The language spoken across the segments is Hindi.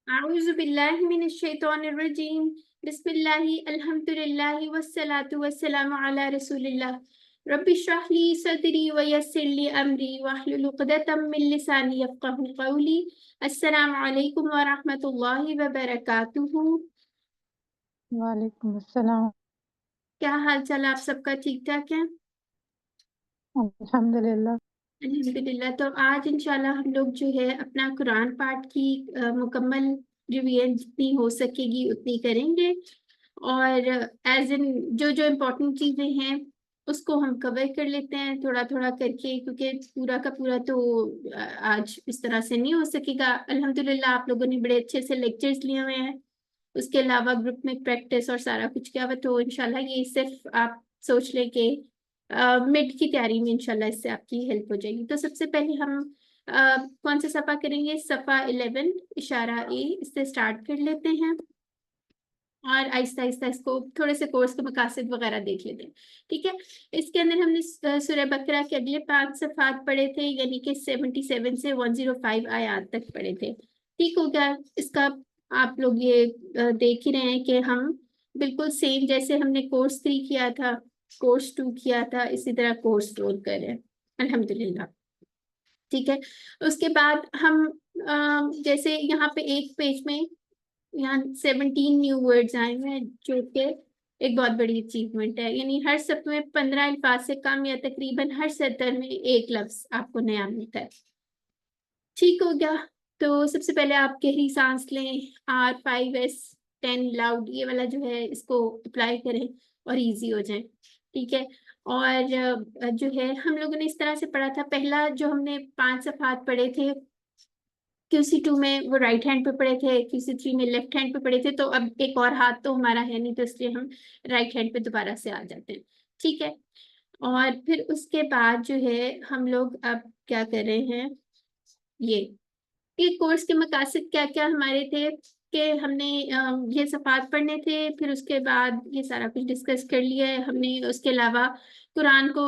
आऊज़ु बिल्लाहि मिनश शैतानिर रजीम। बिस्मिल्लाहि अल्हम्दुलिल्लाहि वस्सलातु वस्सलामु अला रसूलिल्लाह। रब्बि इश्रह ली सदरी व यस्सिर ली अमरी वहलुल उक़दतम मिन लिसानी यफ़क़हू क़ौली। अस्सलामु अलैकुम व रहमतुल्लाहि व बरकातुहू। वालेकुम अस्सलाम। क्या हाल चाल आप सबका, ठीक ठाक है? अल्हम्दुलिल्लाह। अल्हम्दुलिल्लाह। तो आज इंशाल्लाह हम लोग जो है अपना कुरान पाठ की मुकम्मल रिवीजन जितनी हो सकेगी उतनी करेंगे, और एज इन जो जो इम्पोर्टेंट चीज़ें हैं उसको हम कवर कर लेते हैं थोड़ा थोड़ा करके, क्योंकि पूरा का पूरा तो आज इस तरह से नहीं हो सकेगा। अल्हम्दुलिल्लाह आप लोगों ने बड़े अच्छे से लेक्चर्स लिए हुए हैं, उसके अलावा ग्रुप में प्रैक्टिस और सारा कुछ किया हुआ, तो इंशाल्लाह ये सिर्फ आप सोच लें कि मिड की तैयारी में इंशाल्लाह इससे आपकी हेल्प हो जाएगी। तो सबसे पहले हम कौन सा सफ़ा करेंगे? सफ़ा 11 इशारा ए, इससे स्टार्ट कर लेते हैं और आहिस्ता आहिस्ता इसको थोड़े से कोर्स के मकासद वगैरह देख लेते हैं। ठीक है, इसके अंदर हमने सूरह बकरा के अगले 5 सफ़ात पढ़े थे, यानी कि 77 से 105 आयात तक पढ़े थे। ठीक हो गया इसका? आप लोग ये देख ही रहे हैं कि हम बिल्कुल सेम जैसे हमने कोर्स 3 किया था, कोर्स 2 किया था, इसी तरह कोर्स 4 कर रहे हैं अल्हम्दुलिल्लाह। ठीक है, उसके बाद हम जैसे यहाँ पे एक पेज में यहाँ 17 न्यू वर्ड्स आए हुए हैं, जो कि एक बहुत बड़ी अचीवमेंट है। यानी हर सत्र में 15 अल्फाज से कम या तकरीबन हर सत्र में एक लफ्ज आपको नया मिलता है। ठीक हो गया? तो सबसे पहले आप गहरी सांस लें, R5S10 लाउड ये वाला जो है इसको अप्लाई करें और इजी हो जाए। ठीक है, और जो है हम लोगों ने इस तरह से पढ़ा था। पहला जो हमने 5 सफ़ात पढ़े थे QC2 में वो राइट हैंड पे पढ़े थे, QC3 में लेफ्ट हैंड पे पढ़े थे, तो अब एक और हाथ तो हमारा है नहीं, तो इसलिए हम राइट हैंड पे दोबारा से आ जाते हैं। ठीक है, और फिर उसके बाद जो है हम लोग अब क्या कर रहे हैं, ये कोर्स के मकासद क्या क्या हमारे थे कि हमने ये सफ़ात पढ़ने थे, फिर उसके बाद ये सारा कुछ डिस्कस कर लिया है हमने। उसके अलावा कुरान को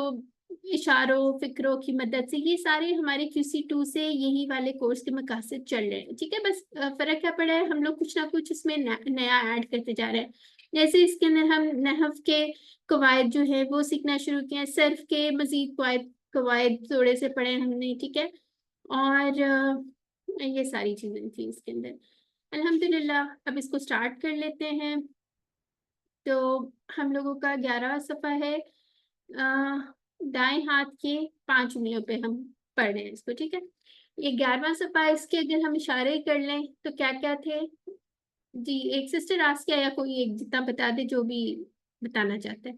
इशारों फिक्रों की मदद से, ये सारे हमारे QC2 से यही वाले कोर्स के मकासद चल रहे हैं। ठीक है, बस फर्क क्या पड़ा है, हम लोग कुछ ना कुछ इसमें नया ऐड करते जा रहे हैं। जैसे इसके अंदर हम नहव के कवायद जो है वो सीखना शुरू किया, सर्फ के मजीद कवायद थोड़े से पढ़े हमने। ठीक है, और ये सारी चीजें थी इसके अंदर अल्हम्दुलिल्लाह। अब इसको स्टार्ट कर लेते हैं। तो हम लोगों का 11वां सफ़ा है, दाएं हाथ के 5 उंगलियों पे हम पढ़ रहे हैं इसको। ठीक है, ये 11वां सफ़ा, इसके अगर हम इशारे कर लें तो क्या क्या थे जी? एक सिस्टर आज क्या, या कोई एक जितना बता दे जो भी बताना चाहते हैं।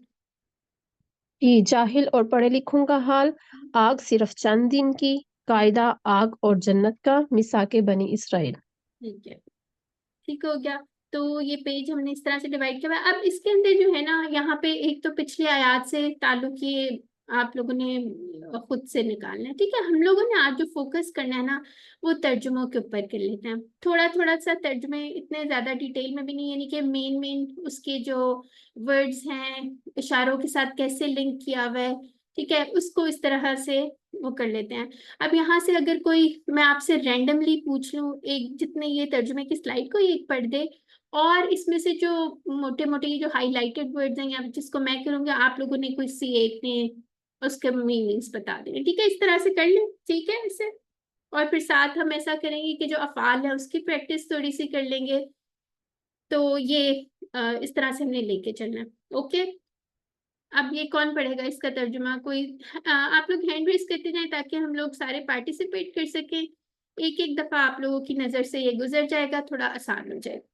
जी, जाहिल और पढ़े लिखों का हाल, आग सिर्फ चंद दिन की, कायदा आग और जन्नत का, मिसाके बनी इसराइल। ठीक है, ठीक हो गया। तो ये पेज हमने इस तरह से डिवाइड किया हुआ है। अब इसके अंदर जो है ना, यहाँ पे एक तो पिछले आयात से ताल्लुक ये आप लोगों ने खुद से निकालना है। ठीक है, हम लोगों ने आज जो फोकस करना है ना, वो तर्जुमों के ऊपर कर लेते हैं। थोड़ा थोड़ा सा तर्जुमे, इतने ज्यादा डिटेल में भी नहीं, यानी कि मेन मेन उसके जो वर्ड्स हैं इशारों के साथ कैसे लिंक किया हुआ है, ठीक है, उसको इस तरह से वो कर लेते हैं। अब यहाँ से अगर कोई मैं आपसे रैंडमली पूछ लूँ, एक जितने ये तर्जुमे की स्लाइड को एक पढ़ दे, और इसमें से जो मोटे मोटे ये जो हाईलाइटेड वर्ड्स हैं, या जिसको मैं करूँगी, आप लोगों ने कोई सी एक ने उसके मीनिंग्स बता देने। ठीक है, इस तरह से कर लें। ठीक है, इससे और फिर साथ हम ऐसा करेंगे कि जो अफ़ाल है उसकी प्रैक्टिस थोड़ी सी कर लेंगे। तो ये इस तरह से हमने लेके चलना है। ओके, अब ये कौन पढ़ेगा इसका तर्जुमा? कोई आप लोग हैंड रेस करते जाएं ताकि हम लोग सारे पार्टिसिपेट कर सकें। एक एक दफा आप लोगों की नजर से ये गुजर जाएगा, थोड़ा आसान हो जाएगा।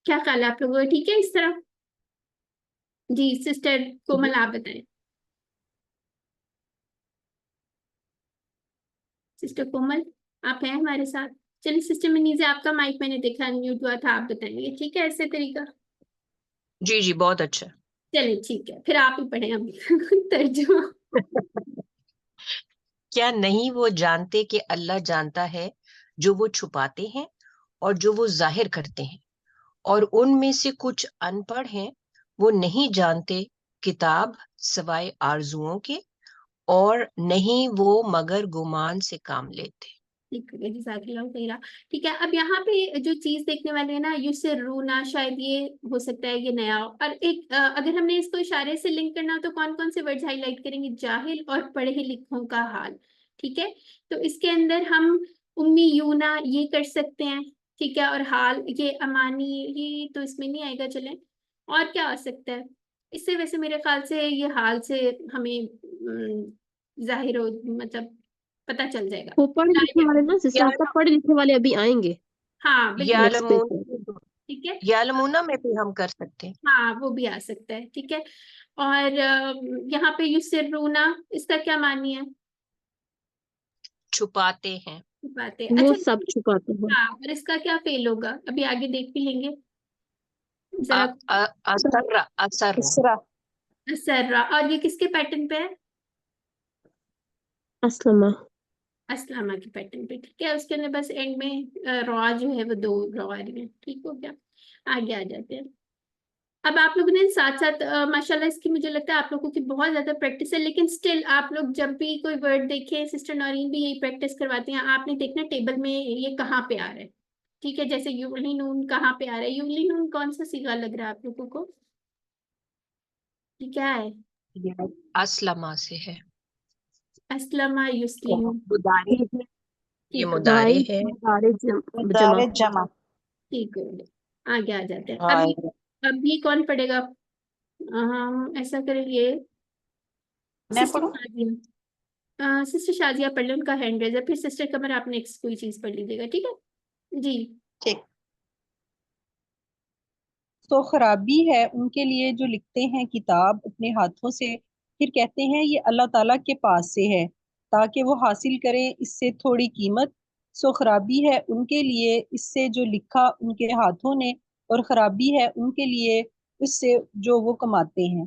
क्या ख्याल है आप लोगों का? ठीक है इस तरह? जी सिस्टर कोमल आप बताएं। सिस्टर कोमल आप हैं हमारे साथ? चलिए सिस्टर मनीज़ा, आपका माइक मैंने देखा अनम्यूट हुआ था, आप बताएंगे। ठीक है, ऐसे तरीका? जी जी, बहुत अच्छा। चलिए ठीक है, फिर आप ही पढ़े हम तर्जुमा। क्या नहीं वो जानते कि अल्लाह जानता है जो वो छुपाते हैं और जो वो जाहिर करते हैं, और उनमें से कुछ अनपढ़ हैं, वो नहीं जानते किताब सवाए आरजुओं के, और नहीं वो मगर गुमान से काम लेते। ठीक है, जज़ाकल्लाह खैरा। ठीक है, अब यहाँ पे जो चीज देखने वाले हैं ना, युसिर्रूना, शायद ये हो सकता है ये नया हो। और एक अगर हमने इसको इशारे से लिंक करना हो तो कौन कौन से वर्ड्स हाईलाइट करेंगे? जाहिल और पढ़े लिखों का हाल। ठीक है, तो इसके अंदर हम उम्मी यूना ये कर सकते हैं। ठीक है, और हाल ये अमानी, ये तो इसमें नहीं आएगा। चलें, और क्या आ सकता है इससे? वैसे मेरे ख्याल से ये हाल से हमें जाहिर हो, मतलब पता चल जाएगा। वो पढ़े लिखे वाले ना सिस्टर, आपका पढ़े लिखे वाले अभी आएंगे हाँ बिल्कुल। नेक्स्ट पेज यालमून, पे। ठीक है, यालमूना में भी हम कर सकते हैं। हाँ वो भी आ सकता है। ठीक है, और यहाँ पे युसिर्रूना, इसका क्या मानी है? छुपाते हैं। बातें, वो अच्छा। सब छुपाते हैं। हाँ, और इसका क्या फेल होगा? अभी आगे देख भी लेंगे अ, जरा। असर, असर। इसरा। सर्रा, और ये किसके पैटर्न पे है? अस्लमा। अस्लामा के पैटर्न पे। ठीक है, उसके अंदर बस एंड में रॉ जो है वो 2 रॉ आ रही है। ठीक हो गया, आगे आ जाते हैं। अब आप लोगों ने साथ साथ माशाल्लाह इसकी मुझे लगता है आप लोगों की बहुत ज्यादा प्रैक्टिस है, लेकिन स्टिल आप लोग जब भी कोई वर्ड देखें, सिस्टर नौरीन भी यही प्रैक्टिस करवाती हैं, आपने देखना टेबल में ये कहाँ पे आ रहा है। ठीक है, जैसे युलिनून कहाँ पे आ रहा है? युलिनून कौन सा सीगा लग रहा है आप लोगों को? ये क्या है? ये असलमा से है। अस्लमा युस्लिम। मुदारे, ये ठीक हो गया, मुदारे वाइल है। मुदारे जमा। मुदारे जमा। ठीक हो गया, आगे आ जाते हैं। और अब ये कौन पढ़ेगा? हम ऐसा करेंगे, मैं सिस्टर पढ़ूं? शाजिया। सिस्टर शाजिया पढ़ ले, उनका हैंड रेज है। फिर सिस्टर कमर आप नेक्स्ट कोई चीज पढ़ लीजिएगा। ठीक है जी। ठीक। तो खराबी है उनके लिए जो लिखते हैं किताब अपने हाथों से, फिर कहते हैं ये अल्लाह ताला के पास से है ताकि वो हासिल करें इससे थोड़ी कीमत। सो खराबी है उनके लिए इससे जो लिखा उनके हाथों ने, और खराबी है उनके लिए उससे जो वो कमाते हैं।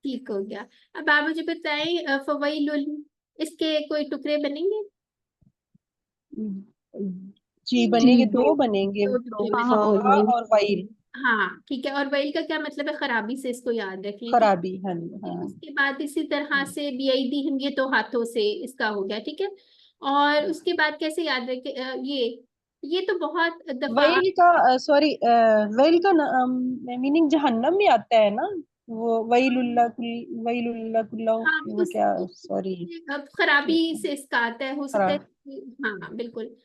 ठीक हो गया। अब आप मुझे बताएं, फवाइलुल, इसके कोई टुकड़े बनेंगे? जी जी बनेंगे, दो। दो बनेंगे। दो टुकड़े हाँ बनेंगे। और फा वाइल। और वाइल। हाँ ठीक है, और वैल का क्या मतलब है? खराबी से, इसको याद रख लें। ठीक खराबी, हाँ है, हाँ। उसके बाद इसी तरह से बियाईदी हम, ये तो हाथों से इसका हो गया। ठीक है, और उसके बाद कैसे याद रखे? ये तो बहुत दफा। वेल का, सॉरी, वेल का मीनिंग जहन्नम भी आता है ना। वो वहीलुल्लाह वहीलुल्लाह कुल्ला, हाँ वो उस क्या, सॉरी। अब खराबी से इसका आता है, हो सकता है हाँ बिल्कुल।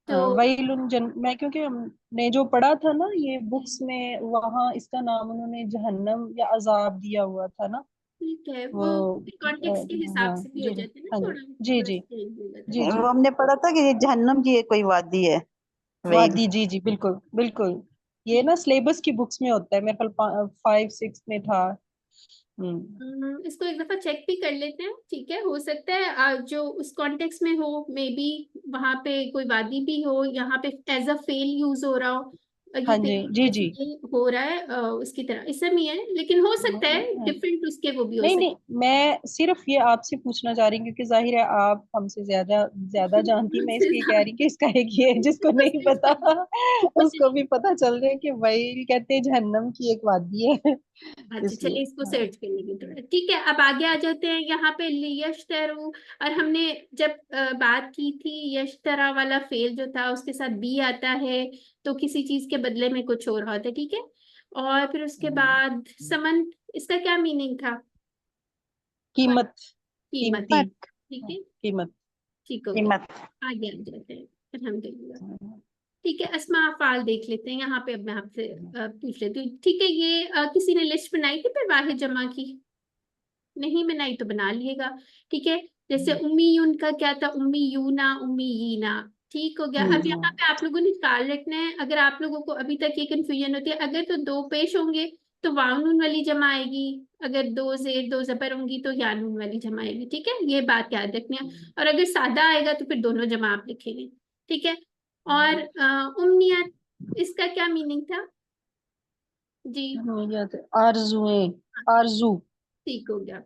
तो वहीलुन जन, मैं क्योंकि हमने जो पढ़ा था ना ये बुक्स में, वहाँ इसका नाम उन्होंने जहन्नम या अजाब दिया हुआ था ना। ठीक है, वो वो कॉन्टेक्स्ट के हिसाब हाँ से भी हो जी, जाते हैं ना, हाँ जी, थोड़ा जी थोड़ा जी, चेंज हो जाता है। जी जी। वो हमने पढ़ा था कि ये जहन्नम की कोई वादी है, वेल। वादी, जी जी, बिल्कुल बिल्कुल। ये ठीक। ना सिलेबस की बुक्स में होता है, मेरे ख्याल 5 6 में था। हम्म। इसको एक दफा चेक भी कर लेते हैं। ठीक है, हो सकता है जो उस कॉन्टेक्स्ट में हो, मे बी वहां पे कोई वादी भी हो, यहाँ पे एज अ फेल यूज हो रहा हो। ये हाँ जी, फेल जी जैसे जी। ये हो रहा है उसकी तरह इसम ही है, लेकिन हो सकता है डिफरेंट उसके वो भी हो नहीं सकते नहीं, मैं सिर्फ ये आपसे पूछना चाह रही हूँ क्योंकि जाहिर है आप हमसे ज्यादा ज्यादा जानती, मैं हैं। इसलिए कह रही कि इसका एक ये है जिसको नहीं पता उसको भी पता चल जाए कि वही कहते हैं जहन्नम की एक वादी है अच्छा इसलिए। चलिए, इसको हाँ सर्च कर लेंगे थोड़ा। ठीक है, अब आगे आ जाते हैं यहाँ पे लियश्तरू। और हमने जब बात की थी, यश्तरा वाला फेल जो था उसके साथ बी आता है, तो किसी चीज के बदले में कुछ और होता है। ठीक है, और फिर उसके बाद समन, इसका क्या मीनिंग था? कीमत, कीमत। कीमती। ठीक है, कीमत। ठीक हो गया। कीमत। आगे आ जाते हैं, अल्हम्दुलिल्लाह। ठीक है, अस्मा अफ़ाल देख लेते हैं यहाँ पे। अब मैं आपसे पूछ लेती हूँ। ठीक है, ये किसी ने लिस्ट बनाई थी फिर वाहिद जमा की? नहीं बनाई तो बना लिएगा। ठीक है, जैसे उम्मीयून का क्या था? उम्मीयूना, उम्मीयीना। ठीक हो गया। अब यहाँ पे आप लोगों ने ख्याल रखना है, अगर आप लोगों को अभी तक ये कंफ्यूजन होती है, अगर तो दो पेश होंगे तो वाउनून वाली जमा आएगी, अगर दो जेर दो जबर होंगी तो यानून वाली जमा आएगी। ठीक है, ये बात याद रखनी है। और अगर सादा आएगा तो फिर दोनों जमा आप लिखेंगे। ठीक है, और उम्नियत, इसका क्या मीनिंग था जी? उम्मीद, आरजुएं, आरजू। ठीक हो गया।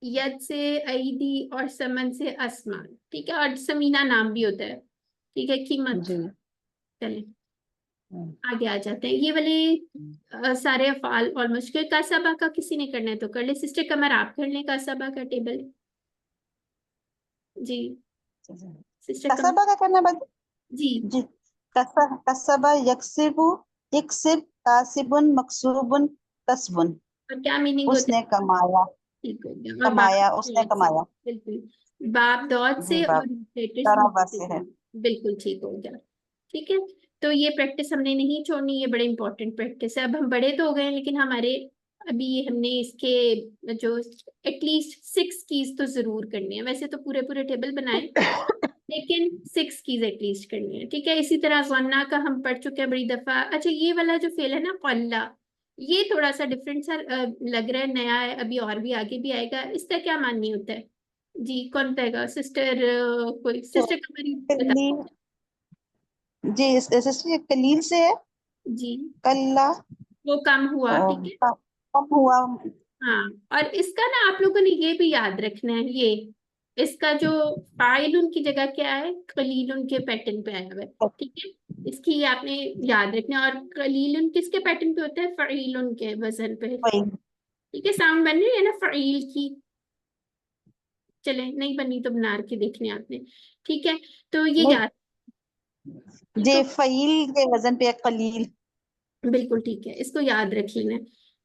यद से ईदी, और समन से आसमान। ठीक है, और समीना नाम भी होता है। ठीक है, कीमत। जी। चले आगे आ जाते हैं। ये वाले सारे अफाल ऑलमोस्ट के कासाबा का किसी ने करना है तो कर ले। सिस्टर कमर आप कर लें कासाबा का टेबल जी। सिस्टर कमल कसबा का करना है बाजी? जी जी, कसबा यकसिबु, इक्सिब, कासिबुन, मकसूबुन, कसबुन। और क्या मीनिंग होता उसने कमाया, है? ठीक हो गया। और बाप कमाया, उसने दौद से, कमाया। बिल्कुल बाप दौद जी से बाप, और लेटेस्ट तराबा से है। बिल्कुल ठीक हो गया। ठीक है, तो ये प्रैक्टिस हमने नहीं छोड़नी, ये बड़े इंपॉर्टेंट प्रैक्टिस है। अब हम बड़े तो हो गए हैं, लेकिन हमारे अभी हमने इसके जो एटलीस्ट 6 कीज तो जरूर करनी है। वैसे तो पूरे पूरे टेबल बनाए, लेकिन 6 कीज एटलीस्ट करनी है। ठीक है, इसी तरह गन्ना का हम पढ़ चुके हैं बड़ी दफा। अच्छा, ये वाला जो फेल है ना कल्ला, ये थोड़ा सा डिफरेंट सा लग रहा है, नया है, अभी और भी आगे भी आएगा। इसका क्या माननी होता है? जी, कौन बताएगा? सिस्टर कोई तो सिस्टर कमरी बता। कलील, जी सिस्टर, ये कलील से है, जी, कल्ला। वो कम हुआ, ठीक है। कम हुआ। हाँ, और इसका ना आप लोगों ने ये भी याद रखना है, ये इसका जो फाइलुन की जगह क्या है, कलीलुन के पैटर्न पे आया हुआ है। ठीक है, इसकी ये आपने याद रखना है। और कलीलुन किसके पैटर्न पे होता है? फईलुन के वजन पे। वही। ठीक है, साउंड बन रही है ना फईल की? चले, नहीं बनी तो बना के देखने आपने। ठीक है, तो ये नहीं, याद, जी इसको फईल के वजन पे कलील। बिल्कुल ठीक है, इसको याद रख लेना।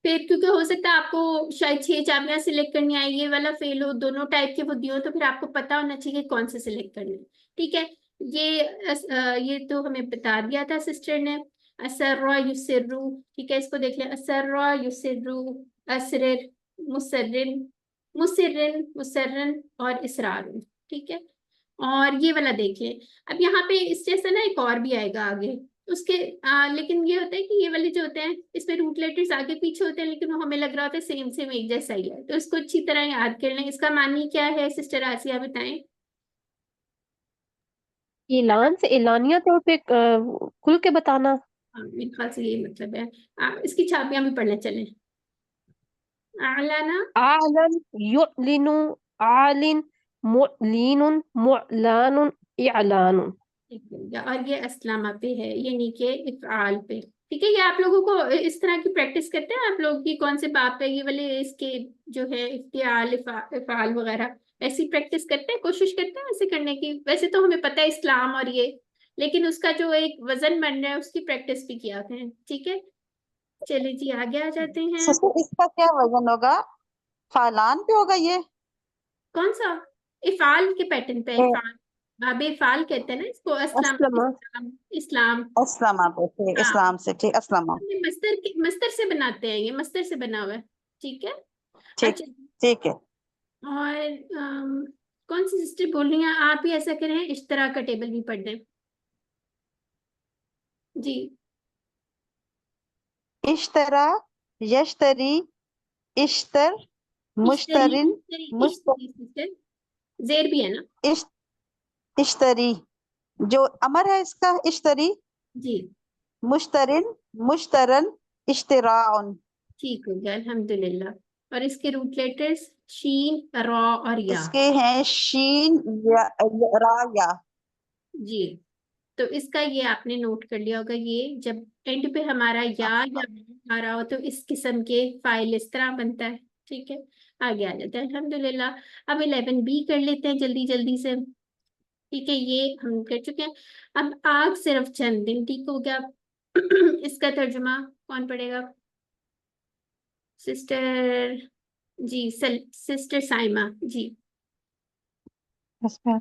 फिर क्योंकि हो सकता है आपको शायद 6 चाबियां सिलेक्ट करनी आए, ये वाला फेल हो, दोनों टाइप के वो दियो, तो फिर आपको पता होना चाहिए कि कौन से सिलेक्ट करना है। ठीक है, ये तो हमें बता दिया था सिस्टर ने। असर्रा युसिर्रु, ठीक है, इसको देख लें। असर्रा युसिर्रु, असरिर, मुसर्रिन, मुसर्रिन, मुसर्रन और इसरार। ठीक है, और ये वाला देख लें। अब यहाँ पे इस जैसा ना एक और भी आएगा आगे उसके, लेकिन ये होता है कि ये वाले जो होते हैं इसमें रूट लेटर्स आगे पीछे होते हैं, लेकिन वो हमें लग रहा होता है सेम सेम एक जैसा ही है, तो इसको अच्छी तरह याद कर लें। इसका मानी क्या है सिस्टर आसिया, बताएं। ऐलान से एलानिया तौर पे खुल के बताना। हाँ, मेरे ख्याल से यही मतलब है। इसकी छापियां भी पढ़ने चलें। आलाना, आलन, युलिनु, आलिन, मुलिनुन, मुलानुन, इलानुन। ठीक हो गया। और ये अस्लामा पे है, ये नीचे इफ़आल पे। ठीक है, ये आप लोगों को इस तरह की प्रैक्टिस करते हैं आप लोग की कौन से बाप है ये वाले इसके जो है इफ्तियाल इफ़आल वगैरह, ऐसी प्रैक्टिस करते हैं, कोशिश करते हैं ऐसे करने की? वैसे तो हमें पता है इस्लाम और ये, लेकिन उसका जो एक वजन बन रहा है उसकी प्रैक्टिस भी किया है। ठीक है, चलिए जी आगे आ जाते हैं। सिस्टर, इसका क्या वजन होगा? फालान पे होगा ये? कौन सा? इफ़ाल के पैटर्न पे, ए, इफ़ाल, बाबे इफ़ाल कहते हैं ना इसको। अस्लाम, अस्लमा। इस्लाम, इस्लाम। अस्लमा पे, ठीक, हाँ, इस्लाम से, ठीक, अस्लमा। हमने मस्तर से बनाते हैं, ये मस्तर से बना हुआ है। ठीक है, ठीक, अच्छा। ठीक है। और कौन सी सिस्टर बोल रही हैं? आप ही ऐसा करें, इश्तरा का टेबल भी पढ़ दें। जी, इश्तरा, यश्तरी, इश्तर, इश्तरी, मुश्तरिन, इश्तरी, मुश्तर, इश्तरी सिस्टर, जेर भी है ना? इश, इश्तरी, जो अमर है इसका, इश्तरी, जी, मुश्तरिन, मुश्तरन, इश्तराउन। ठीक हो गया, अल्हम्दुलिल्लाह। और इसके रूट लेटर्स शीन, रॉ और या। इसके हैं शीन, रा, या। जी, तो इसका ये आपने नोट कर लिया होगा, ये जब एंड पे हमारा या आ रहा हो तो इस किस्म के फाइल इस तरह बनता है। ठीक है, आगे आ जाते हैं अल्हम्दुलिल्लाह। अब 11B कर लेते हैं जल्दी जल्दी से। ठीक है, ये हम कर चुके हैं। अब आग सिर्फ चंद दिन, ठीक हो गया। इसका तर्जुमा कौन पढ़ेगा? सिस्टर, जी सिस्टर साइमा जी। अच्छा।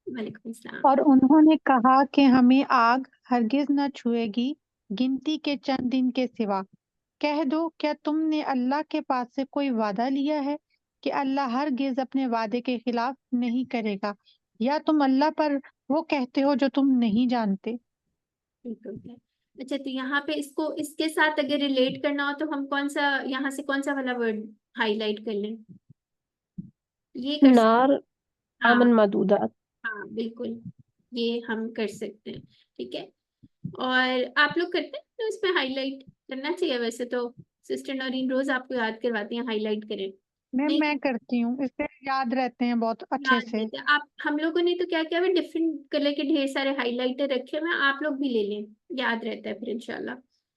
वालेकुम सलाम। और उन्होंने कहा कि हमें आग हरगिज न छुएगी गिनती के चंद दिन के सिवा। कह दो, क्या तुमने अल्लाह के पास से कोई वादा लिया है कि अल्लाह हरगिज अपने वादे के खिलाफ नहीं करेगा, या तुम अल्लाह पर वो कहते हो जो तुम नहीं जानते? ठीक हो गया। अच्छा, तो यहाँ पे इसको इसके साथ अगर रिलेट करना हो तो हम कौन सा, यहाँ से कौन सा वाला वर्ड हाईलाइट कर लें? ये कर सकते। नार, हाँ, आमन मदूदात। हाँ बिल्कुल, ये हम कर सकते हैं। ठीक है, और आप लोग करते हैं तो इसमें हाईलाइट करना चाहिए वैसे तो। सिस्टर नौरीन रोज आपको याद करवाती हैं हाईलाइट करें, नहीं? मैं करती हूँ, इससे याद रहते हैं बहुत अच्छे याद से। रहते हैं आप, हम लोगों ने तो क्या किया है, डिफरेंट कलर के ढेर सारे हाईलाइटर रखे हुए हैं, आप लोग भी ले लें, याद रहता है फिर इंशाल्लाह।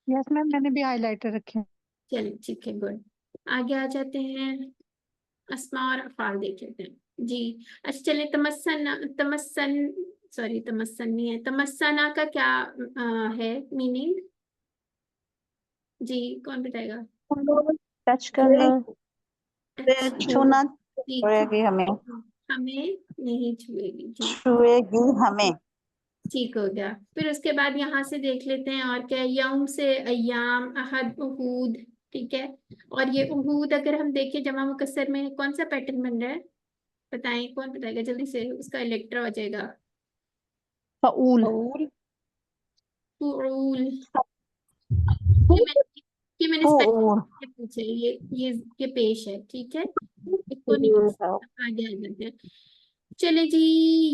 यस मैम, मैंने भी हाइलाइटर रखे हैं। चलिए ठीक है, गुड। आगे आ जाते हैं, अस्मा और अफ़ाल देख लेते हैं। जी। अच्छा चलिए, तमस्सन नहीं है, तमस्सना का क्या है मीनिंग? जी, कौन बताएगा? टच करना। अच्छा, छूना ठीक है। छुएगी हमें, हमें नहीं छुएगी, जी छुएगी हमें। ठीक हो गया। फिर उसके बाद यहाँ से देख लेते हैं और क्या है। यौम से अय्याम, अहद, उहूद, ठीक है। और ये उहूद अगर हम देखें जमा मुकस्सर में कौन सा पैटर्न बन रहा है, बताएं, कौन बताएगा जल्दी से, उसका इलेक्ट्रा हो जाएगा। फऊल। फऊल। फूल। ये मैंने फूल। स्पेशल पूछे, ये पेश है, ठीक है, इसको नहीं आगे आ जाते हैं। चले जी,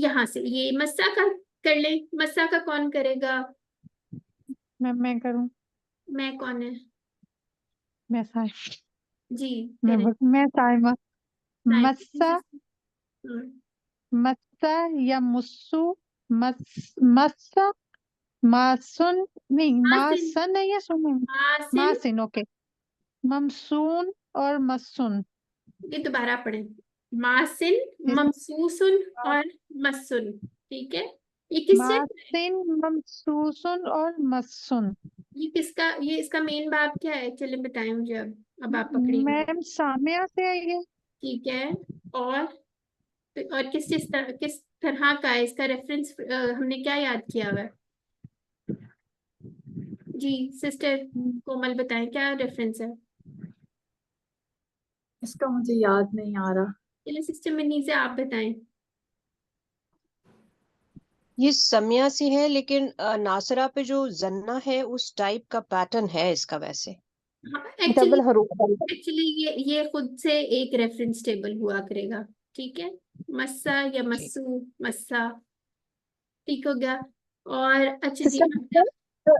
यहाँ से ये मस्सा का कर ले। मस्सा का कौन करेगा? मैं करूँ? मैं कौन है? मैं साइ जी मैं करें। मैं साइमा। मस्सा, हम्म, मस्सा या मुस्सू, मस्सा, मासुन, नहीं मासिन। मासन नहीं है, सुन, मासिन। मासिन, ओके। ममसून और मस्सुन। ये दोबारा पढ़े। मासिन, ममसूसन और मस्सुन, ठीक है। ये किससे, मासिन, ममसूसन और मस्सुन। ये किसका, ये इसका मेन बाब क्या है, चलिए बताएं मुझे। अब आप पकड़ेंगे, मैम सामिया से आई है। ठीक है। और किस तरह का है इसका रेफरेंस, हमने क्या याद किया हुआ है? जी सिस्टर कोमल बताएं क्या रेफरेंस है? इसका मुझे याद नहीं आ रहा। चलिए सिस्टर मिनी से आप बताएं। ये समिया सी है, लेकिन नासरा पे जो जन्ना है उस टाइप का पैटर्न है इसका वैसे। हाँ एक्चुअली, डबल हरूफ। ये खुद से एक रेफरेंस टेबल हुआ करेगा, ठीक है। मस्सा या जी। मस्सू, मस्सा, ठीक हो गया। और अच्छा जी, सिस्टर, तो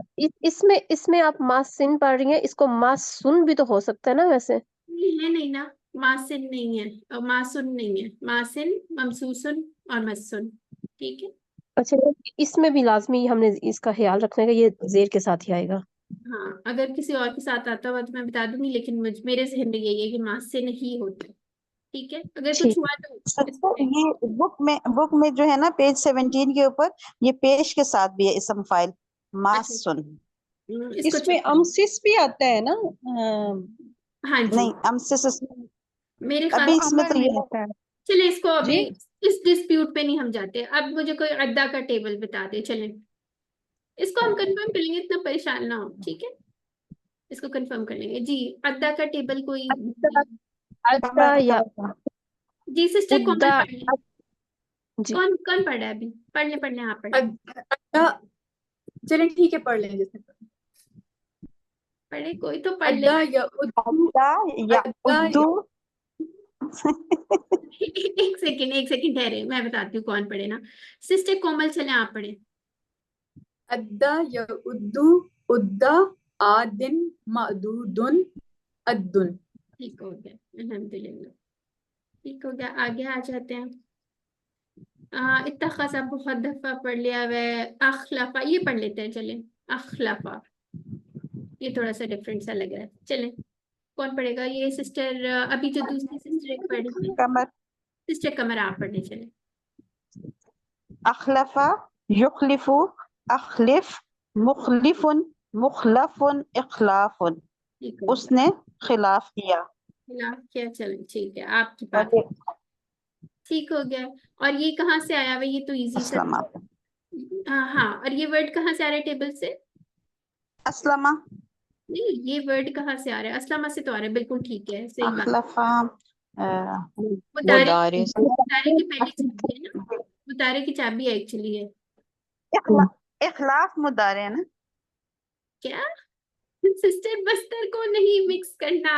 इसमें इसमें आप मासिन पढ़ रही हैं, इसको मासुन भी तो हो सकता है ना वैसे। ये है नहीं ना, मासिन नहीं है और मासुन नहीं है, मासिन, ममसूसन और मस्सुन, ठीक है। अच्छा, इसमें भी लाजमी हमने इसका ख्याल रखना है कि ये जेर के साथ ही आएगा। हाँ अगर किसी और के साथ आता हुआ तो मैं बता दूंगी, लेकिन मेरे जहन में यही है कि मासिन ही होता है, ठीक है। अगर कुछ ठीक। हुआ तो अच्छा, ये बुक में जो है ना, पेज 17 के ऊपर ये पेश के साथ भी है इसम फाइल, अच्छा, मासुन। इसको इसमें चेक करें। अमसिस भी आता है ना? हाँ जी, नहीं, अमसिस मेरे ख्याल अभी वो इसमें अमर तो में ये होता है। चले इसको अभी जी। इस डिस्प्यूट पे नहीं हम जाते। अब मुझे कोई अद्दा का टेबल बता दे, चलें इसको हम कंफर्म कर लेंगे, इतना परेशान ना हो, ठीक है। इसको कंफर्म कर लेंगे जी। अद्दा का टेबल कोई, अद्दा, अद्दा या जी सिस्टर कोमल उद्दा। पढ़ ले। जी। कौन कौन पढ़ रहा है अभी? पढ़ ले आप पढ़े। अड्डा, चलें ठीक है, पढ़ लें जिसने पढ़े, कोई तो पढ़ ले। अड्डा या उद्दू। अद्दा या अड्डा उद्दू। एक सेकंड ठहरे, मैं बताती हूँ कौन पढ़े ना। सिस्टर कोमल चले आप पढ़े। अद्दा या उद्दू, उद्दा, आदिन, मअदूदुन, अद्दुन। ठीक हो गया, अल्हम्दुलिल्लाह, ठीक हो गया। आगे आ जाते हैं। इत्तखज़ा बहुत दफा पढ़ लिया हुआ है। अखलफा, ये पढ़ लेते हैं, चले। अखलफा, ये थोड़ा सा डिफरेंट सा लग रहा है, चले। कौन पढ़ेगा? ये सिस्टर अभी जो दूसरी सिस्टर एक पढ़ी थी, कमर। सिस्टर कमर आप पढ़ने चले। अखलफा, युखलिफु, अखलिफ, मुखलिफुन, मुखलफुन, इखलाफुन। ठीक हो गया, उसने खिलाफ किया। खिलाफ किया, चलो ठीक है, आपकी और बात ये ठीक हो गया। और ये कहाँ से आया हुआ? ये तो इजी सा। अस्लमा, हाँ, और ये वर्ड कहाँ से आ रहा है टेबल से? अस्लमा, नहीं, ये वर्ड कहाँ से आ रहा है? अस्लमा से तो आ रहा है, बिल्कुल ठीक है, सही बात। अखलफा, मुतारे, मुदारे से। मुतारे की पहली चाबी है ना, मुतारे की चाबी है एक्चुअली है। इखलाफ मुदारे है ना। क्या सिस्टर, मस्तर को नहीं मिक्स करना,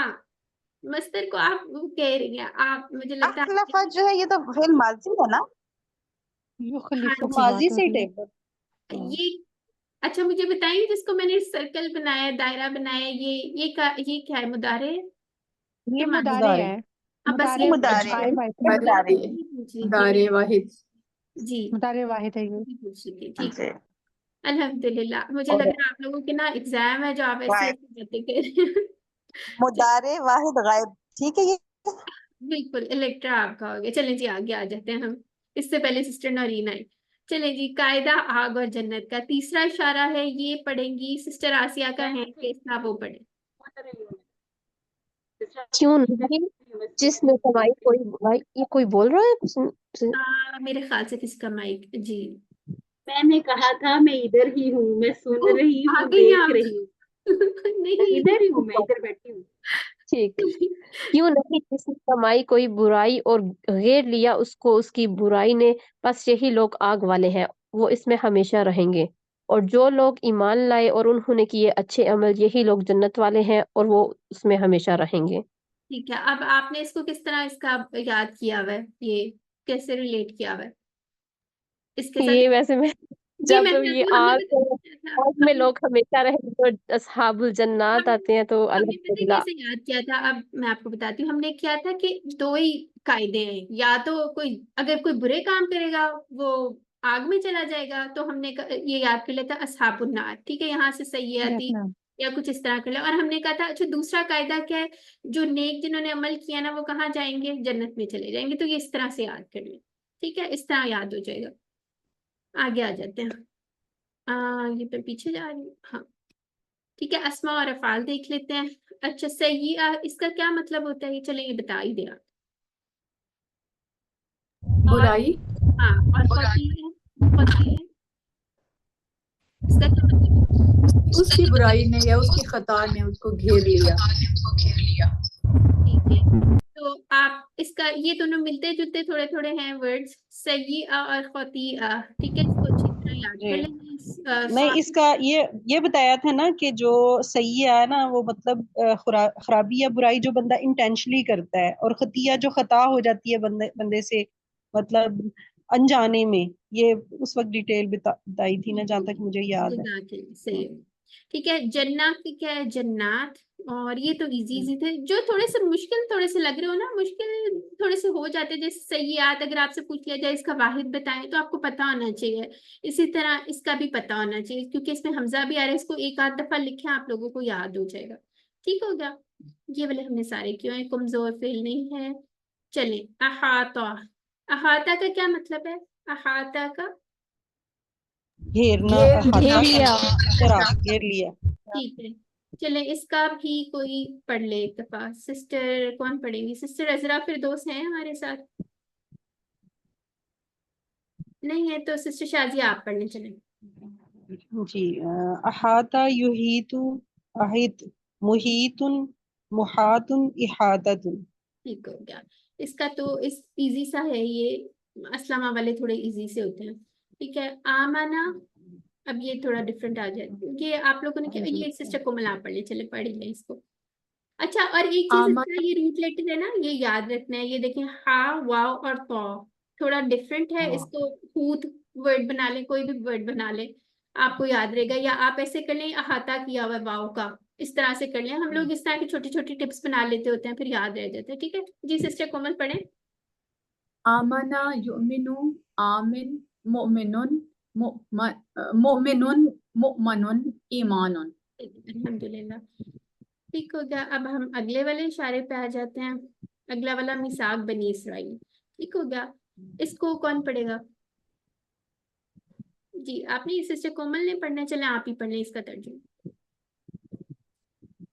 मस्तर को आप वो कह रही हैं, आप मुझे लगता है अखलफा जो है ये तो फेल माजी है ना। हाँ युखलिफु की माजी बात हो से रही है। टेबल। ये। अच्छा मुझे बताइए, जिसको मैंने सर्कल बनाया, दायरा बनाया, ये क्या है? मुदारे ये के माने? मुदारे मुदारे। है। हाँ बस मुदारे ये मुदारे है, मुदारे। पूछ रही थी दारे वाहिद। जी, मुदारे वाहिद है ये। यही पूछ रही थी, ठीक। जी। अल्हम्दुलिल्लाह, मुझे और लग रहा है आप लोगों के ना एग्जाम है, जो आप ऐसी गायब, ऐसी बातें कर रहे हैं। मुदारे वाहिद गायब, ठीक है ये। बिल्कुल इलेक्ट्रा आपका हो गया। चलें जी आगे आ जाते हैं हम, इससे पहले सिस्टर नौरीन आई। चलें जी, कायदा आग और जन्नत का तीसरा इशारा है, ये पढ़ेंगी सिस्टर आसिया का है कैसा, वो पढ़े। क्यों नहीं, जिसने कमाई कोई बुराई, ये कोई बोल रहा है कुछ? मेरे ख्याल से किसका माइक जी। मैंने कहा था मैं इधर ही हूँ, मैं सुन रही आ हूँ, गई देख आप। रही हूँ। नहीं इधर ही हूँ, मैं इधर बैठी हूँ। ठीक। क्यों नहीं, जिसने कमाई कोई बुराई और घेर लिया उसको उसकी बुराई ने, बस यही लोग आग वाले हैं, वो इसमें हमेशा रहेंगे। और जो लोग ईमान लाए और उन्होंने किए अच्छे अमल, यही लोग जन्नत वाले हैं और वो उसमें हमेशा रहेंगे। ठीक है, अब आपने इसको किस तरह इसका याद किया हुआ है, ये कैसे रिलेट किया हुआ है इसके साथ? ये वैसे में जी जब मैं ये बताती हूँ, हमने बताया आग था में लोग हमेशा रहेंगे और अस्हाबुल जन्नात आते हैं, तो हमने पता है अल्हम्दुलिल्लाह। कैसे याद किया था, अब मैं आपको बताती हूँ। हमने किया था कि दो ही कायदे हैं, या तो कोई अगर कोई बुरे काम करेगा वो आग में चला जाएगा, तो हमने ये याद कर लिया था अस्हाबुन नार, ठीक है, यहाँ से सय्यती यस मैम। या कुछ इस तरह कर लिया। और हमने कहा था अच्छा दूसरा कायदा क्या है, जो नेक जिन्होंने अमल किया ना वो कहाँ जाएंगे, जन्नत में चले जाएंगे। तो ये इस तरह से याद कर लें, ठीक है, इस तरह याद हो जाएगा। आगे आ जाते हैं। ये पे पीछे जा रही हूँ, हाँ ठीक है। अस्मा और अफाल देख लेते हैं। अच्छा सही, इसका क्या मतलब होता है, चलें ये बता ही दे आप। और बुराई। हाँ, और खतीया, खतीया इसका क्या मतलब उसकी बुराई ने या उसकी खता ने उसको घेर लिया। है? ठीक है, तो आप इसका ये दोनों मिलते जुलते थोड़े थोड़े हैं वर्ड्स, सय्यिआ और खतीआ, ठीक है, इसको अच्छी तरह याद कर जी लेंगे। नहीं, इसका ये बताया था ना कि जो सही है ना वो मतलब खराबी या बुराई जो बंदा इंटेंशनली करता है, और खतिया जो खता हो जाती है बंदे बंदे से, मतलब अनजाने में। ये उस वक्त डिटेल बताई थी ना, जहां तक मुझे याद है। सही है। ठीक है, जन्नत की क्या है, जन्नात। और ये तो इजी इजी थे, जो थोड़े से मुश्किल थोड़े से लग रहे हो ना, मुश्किल थोड़े से हो जाते हैं। जैसे सय्यात अगर आपसे पूछ लिया जाए इसका वाहिद बताएं तो आपको पता होना चाहिए। इसी तरह इसका भी पता होना चाहिए, क्योंकि इसमें हमजा भी आ रहा है, इसको एक आध दफा लिखे आप लोगों को याद हो जाएगा। ठीक हो गया, ये वाले हमने सारे क्यों है, कमजोर फेल नहीं है। चले, अहाता। अहाता का क्या मतलब है, अहाता का? घेरना, घेर अहाता घेर लिया। लिया। करना, घेर लिया। ठीक है, चले इसका भी कोई पढ़ ले एक दफा। सिस्टर कौन पढ़ेगी, सिस्टर अजरा फिरदौस हैं हमारे साथ? नहीं है तो सिस्टर शाजिया आप पढ़ने चले। जी, अहाता युहीतु, अहित, मुहीतुन, मुहातुन, इहाततुन। ठीक हो गया, इसका तो इस इजी सा है ये, असलमा वाले थोड़े इजी से होते हैं। ठीक है, आमाना, अब ये थोड़ा डिफरेंट आ जाए, ये आप लोगों ने क्या, ये सिस्टर कोमल आप पढ़ ले, चले पढ़ ही लें इसको। अच्छा, और एक चीज आमा। इसका, ये रूट लेटर है ना, ये याद रखना है। ये देखें, हा वाव और तो थोड़ा डिफरेंट है, इसको हूत वर्ड बना ले, कोई भी वर्ड बना ले आपको याद रहेगा। या आप ऐसे कर लें, अहाता किया हुआ है वाव का, इस तरह से कर लें। हम लोग इस तरह की छोटी छोटी टिप्स बना लेते होते हैं, फिर याद रह जाते हैं। ठीक है जी, सिस्टर कोमल पढ़े। आमना युमिनु, आमिन, मुमिनुन, मुमिनुन, मुमनुन, ईमानुन। अल्हम्दुलिल्लाह, ठीक हो गया। अब हम अगले वाले इशारे पे आ जाते हैं। अगला वाला मिसाक बनी इसराइल, ठीक हो गया। इसको कौन पढ़ेगा? जी आपने, सिस्टर कोमल ने पढ़ना, चले आप ही पढ़ लें इसका तर्जुमा।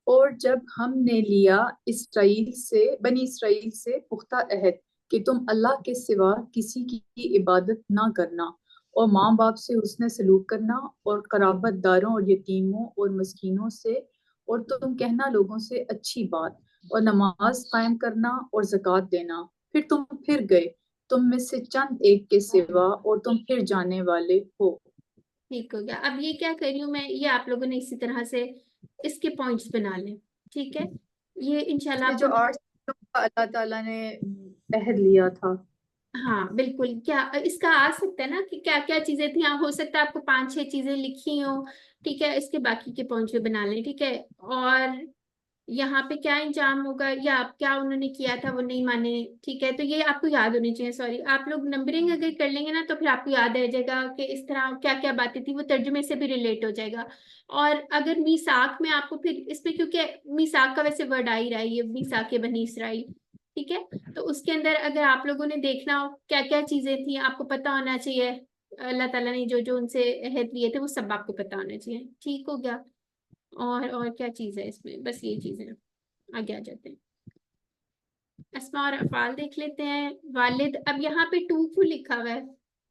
और जब हमने लिया बनी इसराइल से पुख्ता अहद कि तुम अल्लाह के सिवा किसी की इबादत ना करना, और माँ बाप से हुस्न सलूक करना, और कराबतदारों और यतीमों और मस्कीनों से, और तुम कहना लोगों से अच्छी बात, और नमाज कायम करना और ज़कात देना। फिर तुम फिर गए तुम में से चंद एक के सिवा, और तुम फिर जाने वाले हो। ठीक हो गया, अब ये क्या कर रही हूँ मैं, ये आप लोगों ने इसी तरह से इसके पॉइंट्स बना लें। ठीक है, ये इंशाल्लाह ये आपको, जो 8 चीजों का अल्लाह ताला ने अहद लिया था। हाँ बिल्कुल, क्या इसका आ सकता है ना कि क्या क्या चीजें थी, हाँ, हो सकता है आपको 5-6 चीजें लिखी हो। ठीक है, इसके बाकी के पॉइंट्स भी बना लें। ठीक है, और यहाँ पे क्या इंजाम होगा, या आप क्या उन्होंने किया था वो नहीं माने। ठीक है, तो ये आपको याद होनी चाहिए। सॉरी, आप लोग नंबरिंग अगर कर लेंगे ना तो फिर आपको याद रह जाएगा कि इस तरह क्या क्या बातें थी, वो तर्जुमे से भी रिलेट हो जाएगा। और अगर मीसाक में आपको फिर इसमें, क्योंकि मीसाक का वैसे वर्ड आ ही रहा है, ये मीसाक बनी इसराइल, ठीक है। तो उसके अंदर अगर आप लोगों ने देखना हो क्या क्या चीजें थी, आपको पता होना चाहिए। अल्लाह ताला ने जो जो उनसे अहद लिए थे वो सब आपको पता होना चाहिए। ठीक हो गया। और क्या चीज है इसमें, बस ये चीजें। आगे आ जाते हैं। अस्मा और अफ़ाल देख लेते हैं। वालिद, अब यहाँ पे टू क्यों लिखा हुआ है?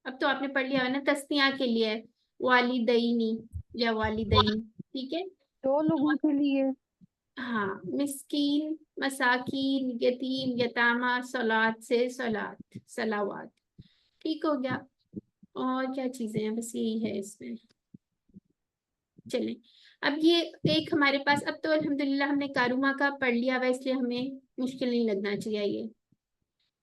अब तो आपने पढ़ लिया है ना, तस्निया के लिए है। वालिदैनी या वालिदैन। ठीक है। दो लोगों के लिए। हाँ, मिस्कीन, मसाकीन, यतीम, यतामा, सलात से सलात, सलावात। ठीक हो गया। और क्या चीजें हैं, बस यही है इसमें। चलें, अब ये एक हमारे पास, अब तो अल्हम्दुलिल्लाह हमने कारुमा का पढ़ लिया हुआ, इसलिए हमें मुश्किल नहीं लगना चाहिए ये।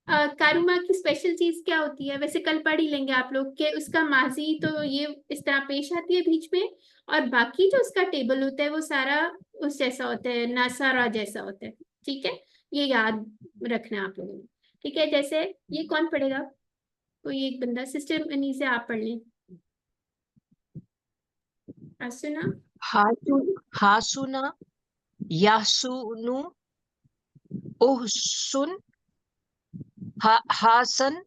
कारुमा की स्पेशल चीज क्या होती है, वैसे कल पढ़ ही लेंगे आप लोग के, उसका माजी तो ये इस तरह पेश आती है बीच में, और बाकी जो उसका टेबल होता है वो सारा उस जैसा होता है, नासारा जैसा होता है। ठीक है, ये याद रखना आप लोगों ने। ठीक है, जैसे ये कौन पढ़ेगा? कोई एक बंदा, सिस्टर अनी से आप पढ़ लें। सुना? हासुना, यासुनु, उहसुन, हासन,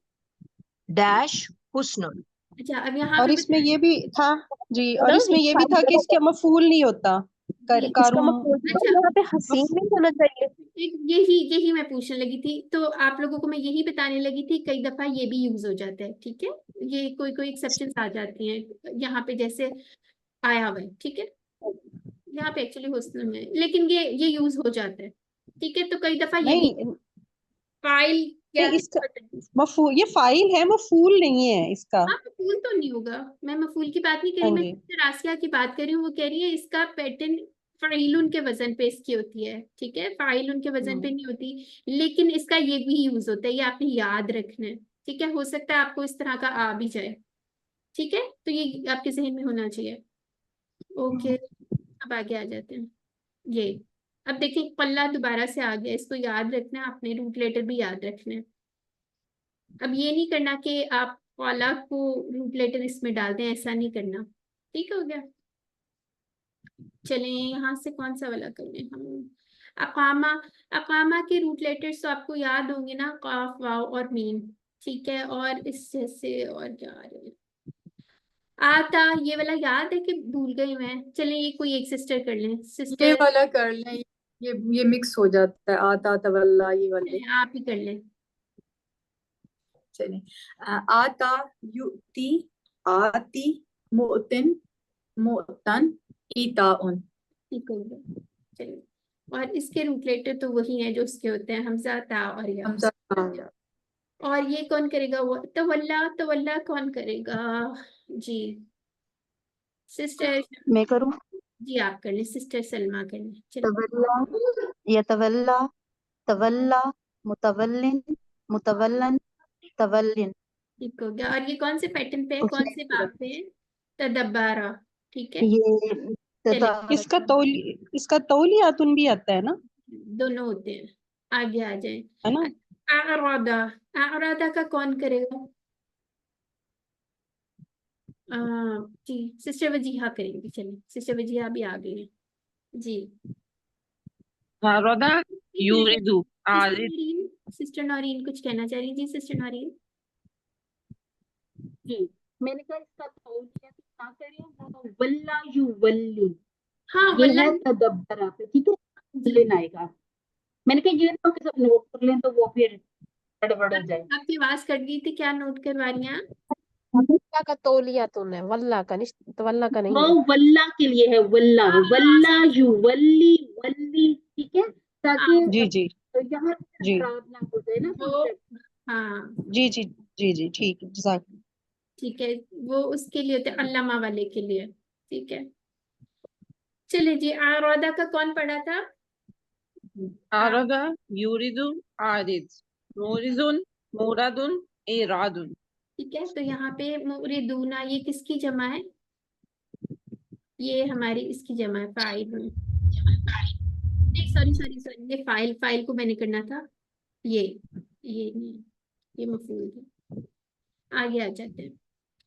डैश, हुस्नुन। अच्छा, अब यहाँ और पे इसमें ये भी था जी, और ना इसमें ये भी था कि इसका मफूल नहीं होता। ये- इसका कारुम मतलब अच्छा, यहाँ पे हसीन नहीं होना चाहिए। यही यही मैं पूछने लगी थी, तो आप लोगों को मैं यही बताने लगी थी, कई दफा ये भी यूज हो जाता है। ठीक है, ये कोई कोई एक्सेप्शंस आ जाती हैं यहाँ पे, जैसे आया हुआ है। ठीक है, यहाँ पे एक्चुअली हुस्न में, लेकिन ये यूज हो जाता है। ठीक है, तो कई दफा ये भी नहीं फाइल क्या नहीं, इसका मफूल, ये फाइल है, मफूल नहीं है इसका। हाँ, मफूल तो नहीं होगा। मैं मफूल की बात नहीं कर हाँ रही, मैं जी। रासिया की बात कर रही हूँ। वो कह रही है इसका पैटर्न फाइल के वजन पे इसकी होती है। ठीक है, फाइल उनके वजन पे नहीं होती, लेकिन इसका ये भी यूज होता है, ये आपने याद रखना है। ठीक है, हो सकता है आपको इस तरह का आ भी जाए। ठीक है, तो ये आपके जहन में होना चाहिए। ओके, अब आगे आ जाते हैं। ये अब देखिए, पल्ला दोबारा से आ गया, इसको याद रखना है आपने, रूट लेटर भी याद रखना है। अब ये नहीं करना कि आप कॉला को रूट लेटर इसमें डाल दें, ऐसा नहीं करना। ठीक हो गया। चलें, यहाँ से कौन सा वाला कर लें हम? अकामा। अकामा के रूट लेटर्स तो आपको याद होंगे ना, काफ, वाव और मीम। ठीक है, और इस जैसे और क्या आ रहे हैं? आता, ये वाला याद है कि भूल गई मैं? चलें, ये कोई एक सिस्टर कर लें, ये सिस्टर। वाला कर लें, ये मिक्स हो जाता है, आता तवल्ला, ये वाले। आप ही कर लें। चलिए, आता, युति, आती, मुतिन, मुतन, ईताउन। ठीक हो गया। चलिए, और इसके रूट लेटर तो वही हैं जो उसके होते हैं, हमजा, ता और या। हमजा हाँ। और ये कौन करेगा? वो तवल्ला, तवल्ला कौन करेगा? जी, सिस्टर। मैं करूँ? जी, आप कर लें, सिस्टर सलमा कर लें। चलिए, तवल्ला, यतवल्ला, तवल्ला, मुतवल्लिन, मुतवल्लन, तवल्लिन। ठीक हो गया। और ये कौन से पैटर्न पे है, कौन उसमें से बाब पे है? तदब्बारा। ठीक है, ये चलिए, इसका तौलियातुन भी आता है ना, दोनों होते हैं। आगे आ जाए। है ना। आरादा। आरादा का कौन करेगा? आ, जी, सिस्टर वजीहा करेंगी। चलिए, सिस्टर वजीहा भी आ गई है। जी, रदा यूरिदु आरिद। सिस्टर नौरीन कुछ कहना चाह रही? जी, सिस्टर नौरीन। जी, मैंने कहा इसका तौलिया तो ना करें, वो वल्ला यू वल्ली, हाँ, ये वल्ला। है तदब्बरा पे। ठीक है, जी, लेना आएगा। मैंने कहा ये तो सब नोट कर लें, तो वो फिर गड़बड़ हो जाए। आपकी आवाज कट गई थी, क्या नोट करवा रही हैं आप? वल्ला का तौलिया तूने, वल्ला का नहीं, वल्ला का नहीं वो है। वल्ला के लिए है, वल्ला, हाँ हाँ, वल्ला समझ यू गई। वल्ली, वल्ली। ठीक है, ताकि हाँ, जी जी यहाँ जी खराब ना हो जाए ना वो, कॉन्सेप्ट। हाँ, जी जी जी जी, ठीक है, जज़ाक। ठीक है, वो उसके लिए होते हैं, अल्लामा वाले के लिए। ठीक है, चलिए जी, आरौदा का कौन पढ़ा था? रदा यूरिदु आरिद, मोरिजुन, मोरादुन, इरादुन। ठीक है, तो यहाँ पे मुरिदूना, ये किसकी जमा है? ये हमारी इसकी जमा है, फाइल। नहीं, सॉरी सॉरी सॉरी, ये फाइल, फाइल को मैंने करना था। ये नहीं, ये मफूल था। आगे आ जाते हैं।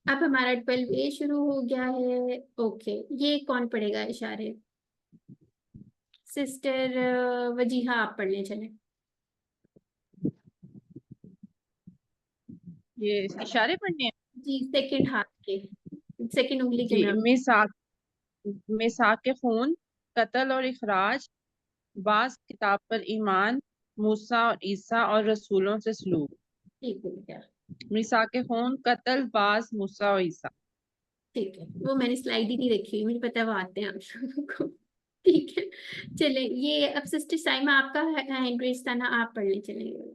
अब हमारा 12A शुरू हो गया है। ओके, ये कौन पढ़ेगा इशारे? सिस्टर वजीहा आप पढ़ लें, चले। ये इशारे पढ़ने हैं जी, सेकंड हाथ के, सेकंड उंगली के जी। बराबर। मिसाक के खून, कत्ल और इखराज, बास किताब पर ईमान, मूसा और ईसा और रसूलों से सलूक। ठीक हो गया, मिसाक के खून, कत्ल, बास, मूसा और ईसा। ठीक है, वो मैंने स्लाइड ही नहीं रखी हुई, मुझे पता है वो आते हैं आप लोगों को। ठीक है, चले ये अब सिस्टर साइमा आपका हैंड रेज था ना, आप पढ़ ले चलेंगे।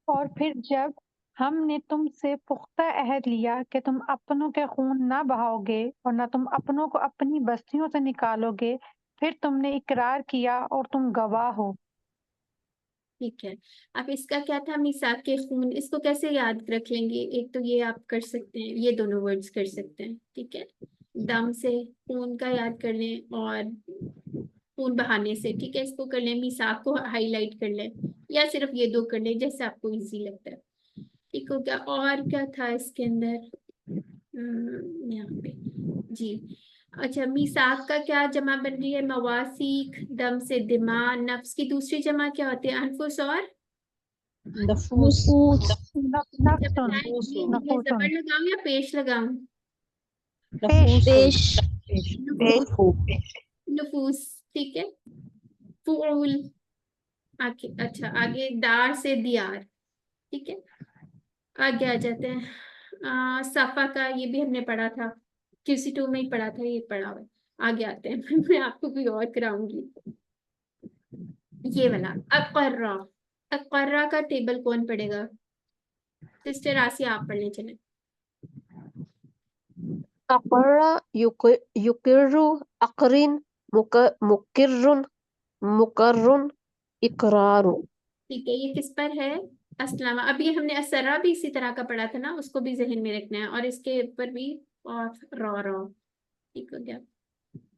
और फिर जब हमने तुमसे पुख्ता अहद लिया कि तुम अपनों के खून ना बहाओगे और ना तुम अपनों को अपनी बस्तियों से निकालोगे, फिर तुमने इकरार किया और तुम गवाह हो। ठीक है, अब इसका क्या था, मिसाक के खून, इसको कैसे याद रख लेंगे? एक तो ये आप कर सकते हैं, ये दोनों वर्ड्स कर सकते हैं, ठीक है, दम से खून का याद कर लें और खून बहाने से, ठीक है, इसको कर लें, मिसाक को हाईलाइट कर लें, या सिर्फ ये दो कर लें जैसे आपको इजी लगता है। ठीक हो गया, और क्या था इसके अंदर, यहाँ पे जी। अच्छा, मीसाक का क्या जमा बन रही है? मवासीक, दम से दिमा, नफ्स की दूसरी जमा क्या होती है? अनफुस और नफूस। अच्छा नफ्सुन, बताएं, ये नफूसुन, जबर लगाऊं या पेश लगाऊं? पेश, पेश। नफूस, ठीक है, फूल, आगे, अच्छा आगे दार से दियार, ठीक है, आगे आ जाते हैं। सफा का ये भी हमने पढ़ा था, QC2 में ही पढ़ा था, ये पढ़ा हुआ है। आगे आते हैं। मैं आपको कोई और कराऊंगी, ये वाला अकर्रा। अकर्रा का टेबल कौन पढ़ेगा? सिस्टर आसिया आप पढ़ने चले। अकर्रा, युकिर्रु, अकरिन, मुकिर्रुन, मुकर्रुन, इकरारु। ठीक है, ये किस पर है? अस्लामा। अभी हमने असरा भी इसी तरह का पढ़ा था ना, उसको भी जहन में रखना है, और इसके ऊपर भी, और रॉ। ठीक हो गया,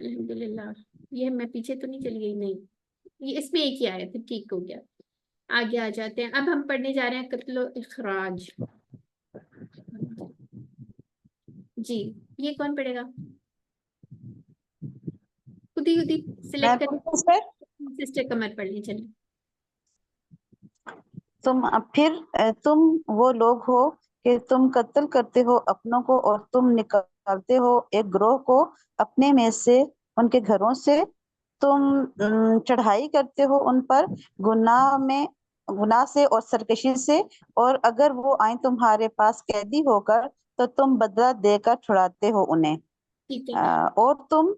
अल्हम्दुलिल्लाह। ये मैं पीछे तो नहीं चली गई? नहीं, ये इसमें एक ही आया था, ठीक हो गया। आगे आ जाते हैं, अब हम पढ़ने जा रहे हैं कत्लो इखराज। जी, ये कौन पढ़ेगा? खुद ही सिलेक्ट कर, सर सिस्टर कमर पढ़नी चले। तुम वो लोग हो कि तुम कत्ल करते हो अपनों को और तुम निकालते हो एक ग्रोह को अपने में से, उनके घरों से। तुम चढ़ाई करते हो उन पर गुनाह से और सरकशी से, और अगर वो आए तुम्हारे पास कैदी होकर तो तुम बदला देकर छुड़ाते हो उन्हें। ठीक है, और तुम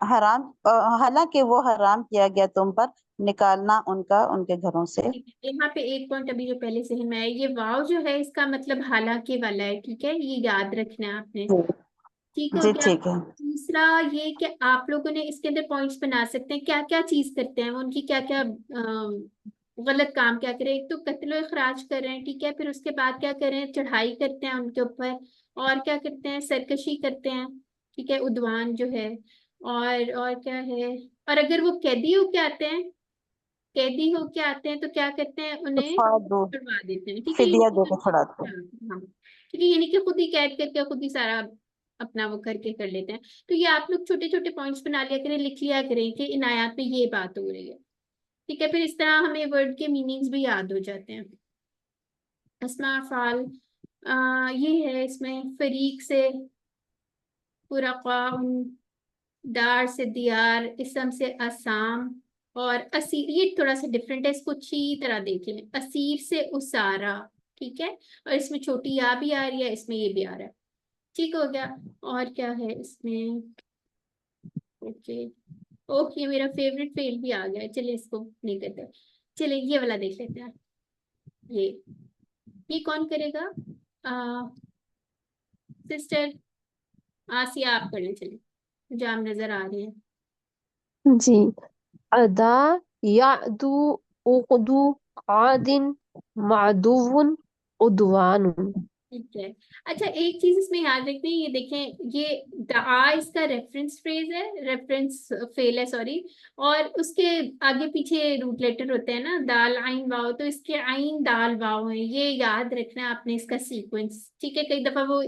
हालांकि वो हराम किया गया तुम पर निकालना उनका उनके घरों से। ठीक है, यहाँ पे एक पॉइंट अभी जो पहले से में आया, ये वाव जो है इसका मतलब हालांकि वाला है, ठीक है, ये याद रखना है आपने। ठीक हो जी गया। ठीक है। दूसरा ये कि आप लोगों ने इसके अंदर पॉइंट्स बना सकते हैं, क्या क्या चीज करते हैं वो, उनकी क्या क्या गलत काम क्या करें। एक तो कत्ल इखराज कर रहे हैं, ठीक है, फिर उसके बाद क्या करें, चढ़ाई करते हैं उनके ऊपर, और क्या करते हैं, सरकशी करते हैं, ठीक है, उद्वान जो है, और क्या है, और अगर वो कैदी होके आते हैं, कैदी होके आते हैं तो क्या करते हैं, तो उन्हें दो छुड़वा देते हैं, ठीक है, फिदिया दे के छुड़ाते हैं। हाँ, ठीक है, यानी कि खुद ही कैद करके खुद ही सारा अपना वो करके कर लेते हैं। तो ये आप लोग छोटे छोटे पॉइंट्स बना लिया करें, लिख लिया करें कि इन आयात में ये बात हो रही है, ठीक है, फिर इस तरह हमें वर्ड के मीनिंग्स भी याद हो जाते हैं। अस्मा अफ़ाल, ये है इसमें फरीक से फुरक़ा, दार से दियार, इसम से असाम, और असीर, ये थोड़ा सा डिफरेंट है, इसको अच्छी तरह देख लें, असीर से उसारा, ठीक है, और इसमें छोटी या भी आ रही है, इसमें ये भी आ रहा है, ठीक हो गया। और क्या है इसमें, ओके, ओके, मेरा फेवरेट फेल भी आ गया है, चलिए इसको नहीं करते, चलिए ये वाला देख लेते हैं। ये कौन करेगा? सिस्टर आसिया आप करने चलिए, जाम नजर आ रहे हैं। जी। अदा, यादु, उक़दु, आदिन, मादुवन, उदवानुन। ठीक है, अच्छा एक चीज इसमें याद रखनी है, ये देखें, ये दा इसका रेफरेंस फ्रेज है, रेफरेंस फेल है, सॉरी, और उसके आगे पीछे रूट लेटर होते हैं ना, दाल आइन वाव, तो इसके आइन दाल वाव है, ये याद रखना है आपने इसका सीक्वेंस, ठीक है। कई दफा वो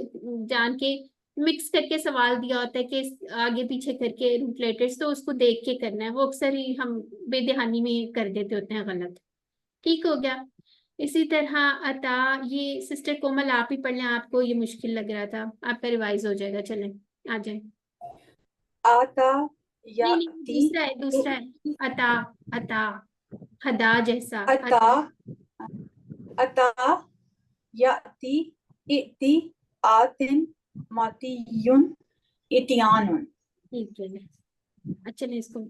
जान के मिक्स करके सवाल दिया होता है कि आगे पीछे करके रूट लेटर्स, तो उसको देख के करना है, वो अक्सर ही हम बेध्यानी में कर देते होते हैं गलत। ठीक हो गया, इसी तरह अता, ये सिस्टर कोमल आप ही पढ़ लें, आपको ये मुश्किल लग रहा था, आपका रिवाइज हो जाएगा, चलें आ जाए। आता नहीं नहीं, याती दूसरा है अता, अता, हदा जैसा अता अता याती इति आतिन मातियुन इतियानुन। ठीक है। अच्छा चलिए इसको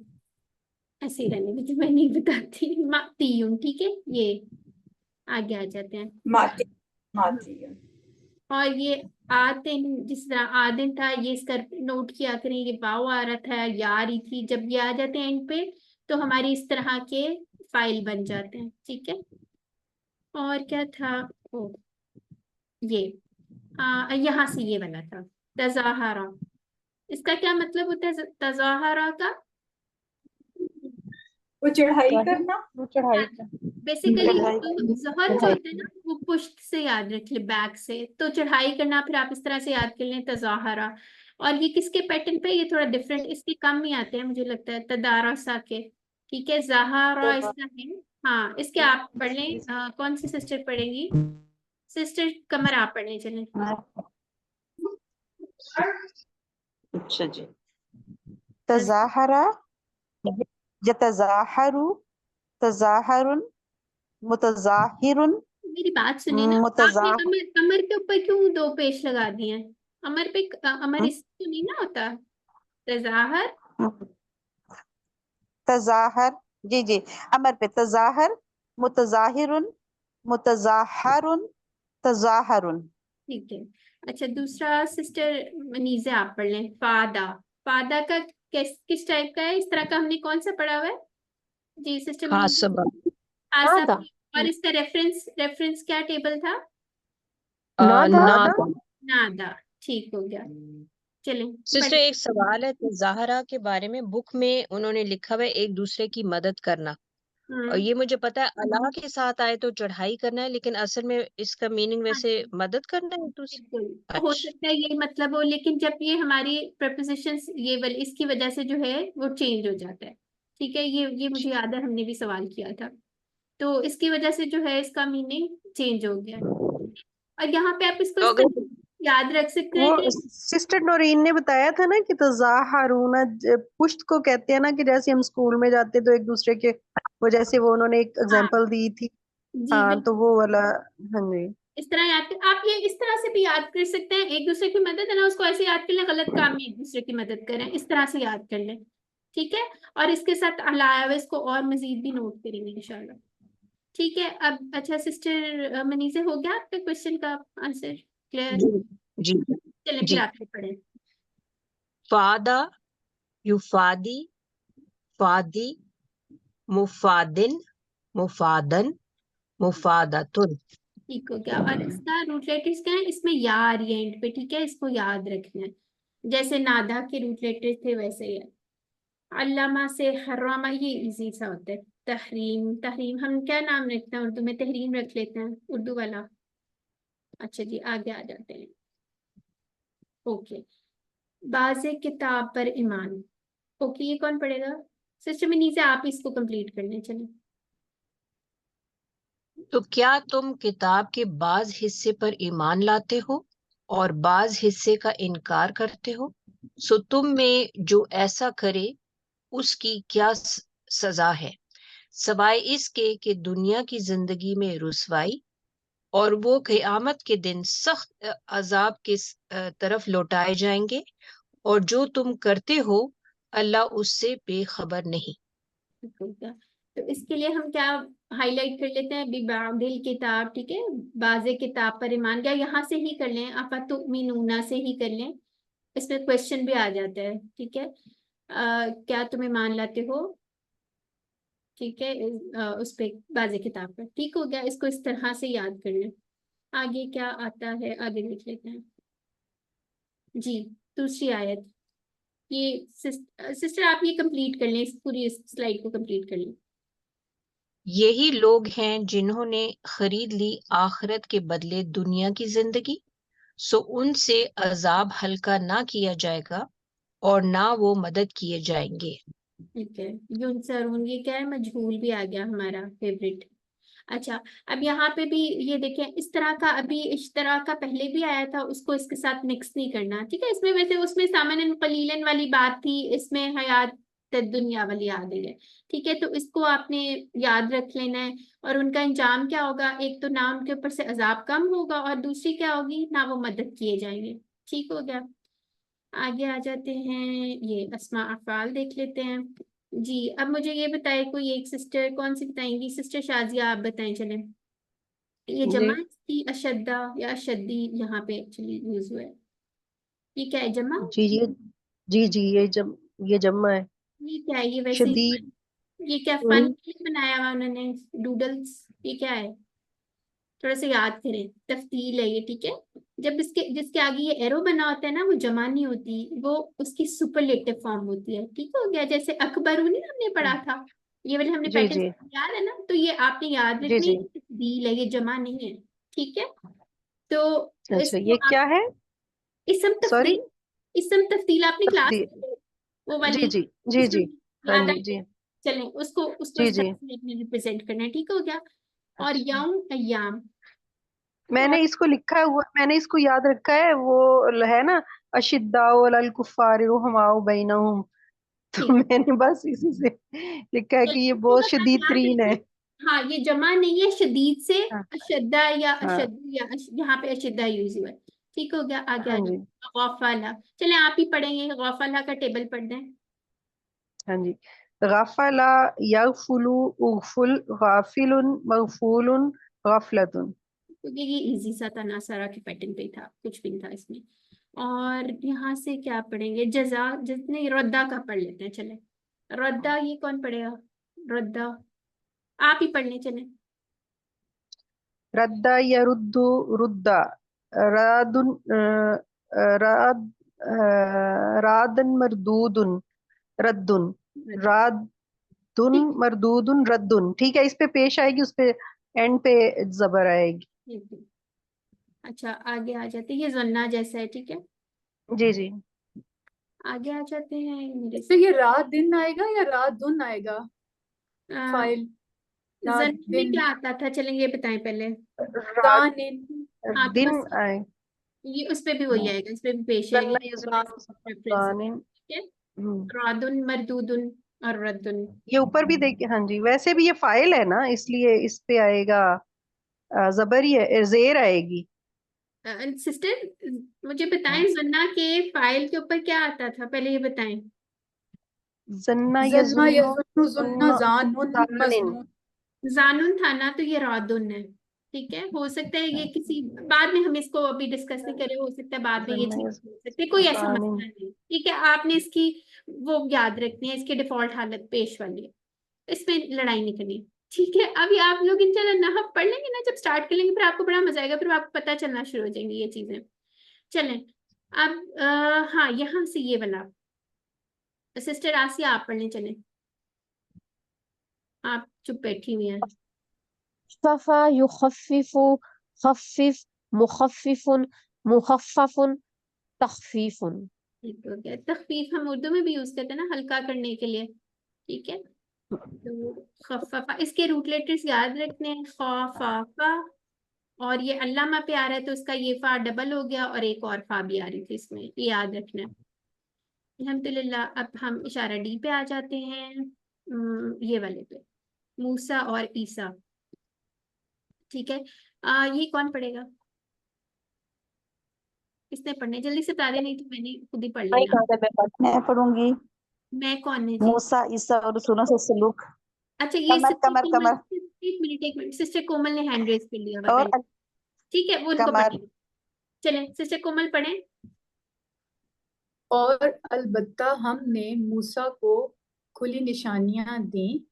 ऐसे ही रहने दीजिए, मैं नहीं बताती, मातीयुन, ठीक है, ये आगे आ जाते हैं। माती मातियुन। और ये आदिन, जिस तरह आदिन था, ये इसका नोट किया करें, ये वाव आ रहा था, या आ रही थी, जब ये आ जाते हैं एंड पे तो हमारी इस तरह के फाइल बन जाते हैं, ठीक है। और क्या था, ओ ये यहाँ से ये वाला था तजाहरा, इसका क्या मतलब होता है तजाहरा का? वो चढ़ाई क्या है? करना। वो चढ़ाई का। बेसिकली चढ़ाई जहर जो होता है ना, वो पुश्त से याद रख ले, बैक से, तो चढ़ाई करना, फिर आप इस तरह से याद कर लें तजाहरा। और ये किसके पैटर्न पे, ये थोड़ा डिफरेंट, इसके कम ही आते हैं मुझे लगता है, तदारसा के, ठीक है, जहारा इसका है। हाँ, इसके आप पढ़ लें, कौन सी सिस्टर पढ़ेंगी? सिस्टर कमर आप पढ़ लें, चलें। अच्छा जी। तजाहरा यतजाहरु तजाहरुन मुतजाहिरुन मेरी बात सुनिए ना, आपने मुतजाह अमर, अमर के ऊपर क्यों दो पेश लगा दिए हैं? अमर पे अमर इससे तो नहीं ना होता, तजाहर। तजाहर, जी जी, अमर पे तजाहर मुतजाहिरुन मुतजाहरुन तजाहरुन। ठीक है। अच्छा दूसरा सिस्टर मनीजे आप पढ़ लें, फादा, फादा का किस टाइप का है, इस तरह का हमने कौन सा पढ़ा हुआ है? जी सिस्टर हाँ मनीजे। सब आसम। नादा, और इसका रेफरेंस क्या टेबल था? नादा, नादा। नादा, ठीक हो गया, चलें सिस्टर पढ़। एक सवाल है, तज़ाहरा के बारे में बुक में उन्होंने लिखा हुआ है एक दूसरे की मदद करना, और ये मुझे पता है अल्लाह के साथ आए तो चढ़ाई करना है, लेकिन असल में इसका मीनिंग हाँ वैसे जी, मदद करना है दूसरे। बिल्कुल हो अच्छा, सकता है यही मतलब हो, लेकिन जब ये हमारी प्रपोजिशंस ये वाली इसकी वजह से जो है वो चेंज हो जाता है, ठीक है, ये मुझे याद है, हमने भी सवाल किया था, तो इसकी वजह से जो है इसका मीनिंग चेंज हो गया है। और यहाँ पे आप इसको तो इस अगर तरह याद रख सकते वो हैं कि सिस्टर नौरीन ने बताया था ना कि तजाहरुना पुश्त को कहते हैं ना, कि जैसे हम स्कूल में जाते तो एक दूसरे के, वो जैसे वो उन्होंने एक हाँ एग्जांपल दी थी। जी हाँ, तो बिल्कुल, वो वाला। हाँ जी। इस तरह याद कर, आप ये इस तरह से भी याद कर सकते हैं, एक दूसरे की मदद है ना, उसको ऐसे याद कर लें, गलत काम में एक दूसरे की मदद करें, इस तरह से याद कर लें, ठीक है। और इसके साथ अलावा इसको और मजीद भी नोट करेंगे इंशाल्लाह, ठीक है। अब अच्छा सिस्टर मनीजे, हो गया आपके क्वेश्चन का आंसर क्लियर? जी जी चलें फिर जी। आपसे पढ़ें। फादा, युफादी, फादी, मुफादिन, मुफादन, मुफादतुन। ठीक हो गया। और इसका रूट लेटर्स क्या है, इसमें या आ रही है एंड पे, ठीक है, इसको याद रखना है, जैसे नादा के रूट लेटर्स थे वैसे ही है। अल्लामा से हर्रामा, ये इजी सा होता है। तहरीम, तहरीम हम क्या नाम रखते हैं उर्दू में? तहरीम रख लेते हैं उर्दू वाला। अच्छा जी आगे आ जाते हैं। ओके, बाज़े किताब पर ईमान। ओके, ये कौन पढ़ेगा? सिस्टर मनीज़ा आप इसको कंप्लीट कर लें, चलें। तो क्या तुम किताब के बाज हिस्से पर ईमान लाते हो और बाज हिस्से का इनकार करते हो? सो तुम में जो ऐसा करे उसकी क्या सजा है, सवाए इसके कि दुनिया की जिंदगी में रुसवाई और वो क़यामत के दिन सख्त अजाब के तरफ लौटाए जाएंगे, और जो तुम करते हो अल्लाह उससे बेखबर नहीं। ठीक है, तो इसके लिए हम क्या हाईलाइट कर लेते हैं, बिबादिल किताब, ठीक है, बाज़े किताब पर ईमान, क्या यहाँ से ही कर लें, अफतुमिनूना से ही कर लें, इसमें क्वेश्चन भी आ जाता है, ठीक है। क्या तुम ईमान लाते हो, ठीक है, उस पे बाज़े किताब पर, ठीक हो गया, इसको इस तरह से याद कर लें। आगे क्या आता है, आगे देख लेते हैं जी। दूसरी आयत, ये सिस्टर आप ये कंप्लीट कर लें, इस पूरी स्लाइड को कंप्लीट कर लें। यही लोग हैं जिन्होंने खरीद ली आखिरत के बदले दुनिया की जिंदगी, सो उनसे अजाब हल्का ना किया जाएगा और ना वो मदद किए जाएंगे। ठीक है, युनसरून, ये क्या है, मजहूल भी आ गया हमारा फेवरेट। अच्छा, अब यहाँ पे भी ये देखें, इस तरह का अभी इस तरह का पहले भी आया था, उसको इसके साथ मिक्स नहीं करना, ठीक है। इसमें वैसे उसमें सामान्य कलीलन वाली बात थी, इसमें हयात दुनिया वाली आ गई है, ठीक है। तो इसको आपने याद रख लेना है। और उनका इंजाम क्या होगा, एक तो ना उनके ऊपर से अजाब कम होगा, और दूसरी क्या होगी, ना वो मदद किए जाएंगे। ठीक हो गया। आगे आ जाते हैं, ये अस्मा अफ़आल देख लेते हैं। जी, अब मुझे ये बताए कोई एक सिस्टर, कौन सी बताएंगी, सिस्टर शाजिया आप बताएं चलें। ये जी जमा की अशद्दा या अशद्दी यहाँ पे एक्चुअली यूज हुआ है, ये क्या है जमा, जी जी ये जम्मा है। ये क्या है, ये वैसे ही शदीद। ये क्या फन के लिए बनाया हुआ उन्होंने, डूडल्स, ये क्या है, थोड़ा सा याद करें, तफ्तील है ये, ठीक है। जब इसके जिसके आगे ये एरो बना होता है ना, वो जमा नहीं होती, वो उसकी सुपरलेटिव फॉर्म होती है, ठीक हो गया। जैसे अकबरू नहीं हमने पढ़ा था, ये वाले हमने जी पैटर्न जी याद है ना, तो ये आपने याद जी रखनी जी। है, तफ्दील है, ये जमा नहीं है, ठीक है। तो अच्छा, इसको ये आप क्या है? इसम सॉरी। तफ्दील, इसम तफ्दील आपने क्लास तफ्दील। में वो जी वाली जी जी इसम जी। हाँ याद जी आई, जी चलें उसको उसको जी इस जी। तरह से आपने रिप्रेजेंट करना है, ठीक हो गया। और अच्छा, यौम अय्याम, और मैंने इसको लिखा हुआ, मैंने इसको याद रखा है, वो है ना, अशिद्दाउ अलल कुफ्फारि रुहमाउ बैनहुम। तो ठीक, मैंने बस इसी से लिखा है चलिए, कि ये इसको बहुत बस आप शदीद याद तरीन है। रखें। हाँ, ये जमा नहीं है, शदीद से हाँ अशद्दा या हाँ अशद या यहाँ पे अशद्दा यूज हुआ है, ठीक हो गया। आगे आ हाँ जाओ, जी गौफाला, चले आप ही पढ़ेंगे, गौफाला का टेबल पढ़ दें। हाँ जी। गफला यगफुलु उगफुल गाफिलुन मगफूलुन गफलतुन। क्योंकि ये इजी सा था ना, सारा के पैटर्न पे था, कुछ भी नहीं था इसमें। और यहाँ से क्या पढ़ेंगे, जजा, जितने रद्दा का पढ़ लेते हैं, चले रद्दा, ये कौन पढ़ेगा, रद्दा आप ही पढ़ने चले। रद्दा यरुद्दु रुद्दा रादुन राद रादन मरदूदुन रद्दुन रादुन ठीक मरदूदुन रद्दुन। ठीक है, इस पे पेश आएगी, उस पे एंड पे जबर आएगी। ठीक है। अच्छा, आगे आ जाते हैं, ये जन्ना जैसा है, ठीक है। जी जी। आगे आ जाते हैं मेरे तो ये रात दिन आएगा या रात दुन आएगा? फाइल रात जन्ना में दिन क्या आता था, चलेंगे ये बताएं पहले। रात दान इन हाँ, तो दिन बस आए। ये उस पे भी वही आएगा, इस पे भी पेश आएगी, जन्ना रेफरेंस, यज़ुन। ठीक है। रादुन मरदूदुन और रद्दुन। ये ऊपर भी देखिए, हाँ जी, वैसे भी ये फाइल है ना, इसलिए इस पे आएगा जबर ही है, जेर आएगी। सिस्टर मुझे बताएं, जन्ना के फाइल के ऊपर क्या आता था, पहले ये बताएं। जन्ना जन्ना यजुन्नु यजुन्नु जुन्ना जुन्न जानुन जानिन। मजनून। जानून था ना, तो ये रादुन है, ठीक है। हो सकता है ये किसी बाद में, हम इसको अभी डिस्कस नहीं करें, हो सकता है बाद में ये जन्ना चीज हो सकती है, कोई यजुन्नु ऐसा जानिन। मसला नहीं, ठीक है। आपने इसकी वो याद रखनी है, इसकी डिफॉल्ट हालत पेश वाली है, इसमें लड़ाई नहीं करनी, ठीक है। अभी आप लोग इंशाल्लाह नहव पढ़ लेंगे ना, जब स्टार्ट कर लेंगे, फिर आपको बड़ा मजा आएगा, फिर आपको पता चलना शुरू हो जाएंगी ये चीजें। चलें, अब हाँ, यहाँ से ये वाला, सिस्टर आसिया आप पढ़ने चलें, आप चुप बैठी हुई हैं। खफा युखफ्फिफु खफ्फिफ मुखफ्फिफुन मुखफ्फफुन तखफीफुन। ठीक हो गया। तखफीफ हम उर्दू में भी यूज करते हैं ना, हल्का करने के लिए, ठीक है। तो खफफा, इसके रूट लेटर्स याद रखने हैं, खा फा फा, और ये अल्लामा पे आ रहा है, तो इसका ये फा डबल हो गया, और एक और फा भी आ रही थी इसमें, ये याद रखना है। अल्हम्दुलिल्लाह, अब हम इशारा डी पे आ जाते हैं, ये वाले पे, मूसा और ईसा, ठीक है। ये कौन पढ़ेगा, किसने पढ़ने, जल्दी से बता दे, नहीं तो मैंने खुद ही पढ़ लेना। मैं पढ़ूंगी। मैं कौन है जी। मूसा ईसा और रसूलों से सलूक। अच्छा, ये कमर सिस्टर कमर कोमल, कमर एक मिनट, सिस्टर कोमल ने हैंड रेज कर लिया हुआ और पहले, ठीक है, वो उनको कमर। पढ़ेंगे। चलें, सिस्टर कोमल पढ़ें। और अलबत्ता हमने मूसा को खुली निशानियां दी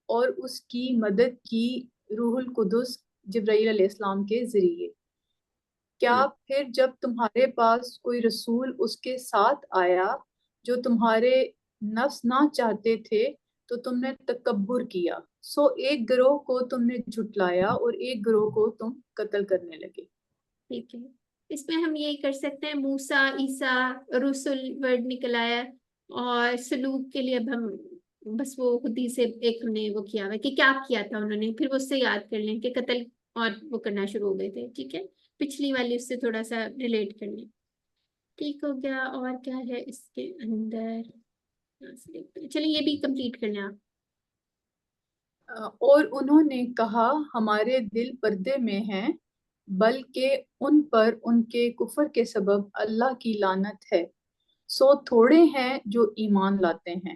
और उसकी मदद की रूहुल कुदस जिब्राईल अलैहिस्सलाम के जरिए। क्या फिर जब तुम्हारे पास कोई रसूल उसके साथ आया जो तुम्हारे नफ्स ना चाहते थे, तो तुमने तकब्बुर किया, सो एक गिरोह को तुमने झुटलाया और एक गिरोह को तुम कत्ल करने लगे। ठीक है, इसमें हम यही कर सकते हैं, मूसा ईसा रसूल वर्ड निकल आया, और सलूक के लिए अब हम बस वो खुद ही से एक ने वो किया हुआ है कि क्या किया था उन्होंने, फिर वो उससे याद कर लें कि कत्ल और वो करना शुरू हो गए थे। ठीक है, पिछली वाली उससे थोड़ा सा रिलेट कर लें। ठीक हो गया। और क्या है इसके अंदर, चलिए ये भी कंप्लीट कर लें आप। और उन्होंने कहा हमारे दिल पर्दे में हैं, बल्कि उन पर उनके कुफर के सबब अल्लाह की लानत है, सो थोड़े हैं जो ईमान लाते हैं।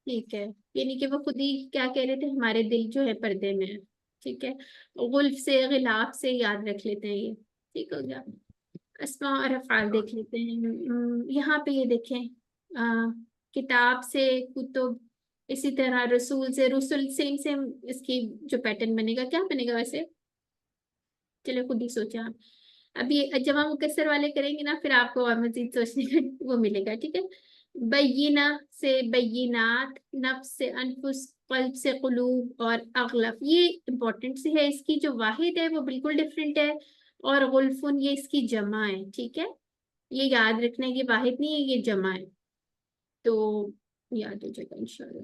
ठीक है, यानी कि वो खुद ही क्या कह रहे थे, हमारे दिल जो है पर्दे में है। ठीक है, गुल्फ से गिलाफ से याद रख लेते हैं ये। ठीक हो गया। अस्मा और अफ़आल देख लेते हैं। यहाँ पे ये देखें, किताब से कुतुब, इसी तरह रसूल से रसूल, सेम सेम इसकी जो पैटर्न बनेगा, क्या बनेगा वैसे, चलो खुद ही सोचे आप। अभी जब हम मुकस्सर वाले करेंगे ना, फिर आपको और मजीद सोचने का वो मिलेगा। ठीक है, बय्यिना से बय्यिनात, नफ्स से अनफुस, कल्ब से कुलूब, और अगलफ ये इंपॉर्टेंट सी है, इसकी जो वाहिद है वो बिल्कुल डिफरेंट है, और गुल्फुन ये इसकी जमा है। ठीक है, ये याद रखने की वाहिद नहीं है, ये जमा है, तो याद हो जाएगा इंशाल्लाह।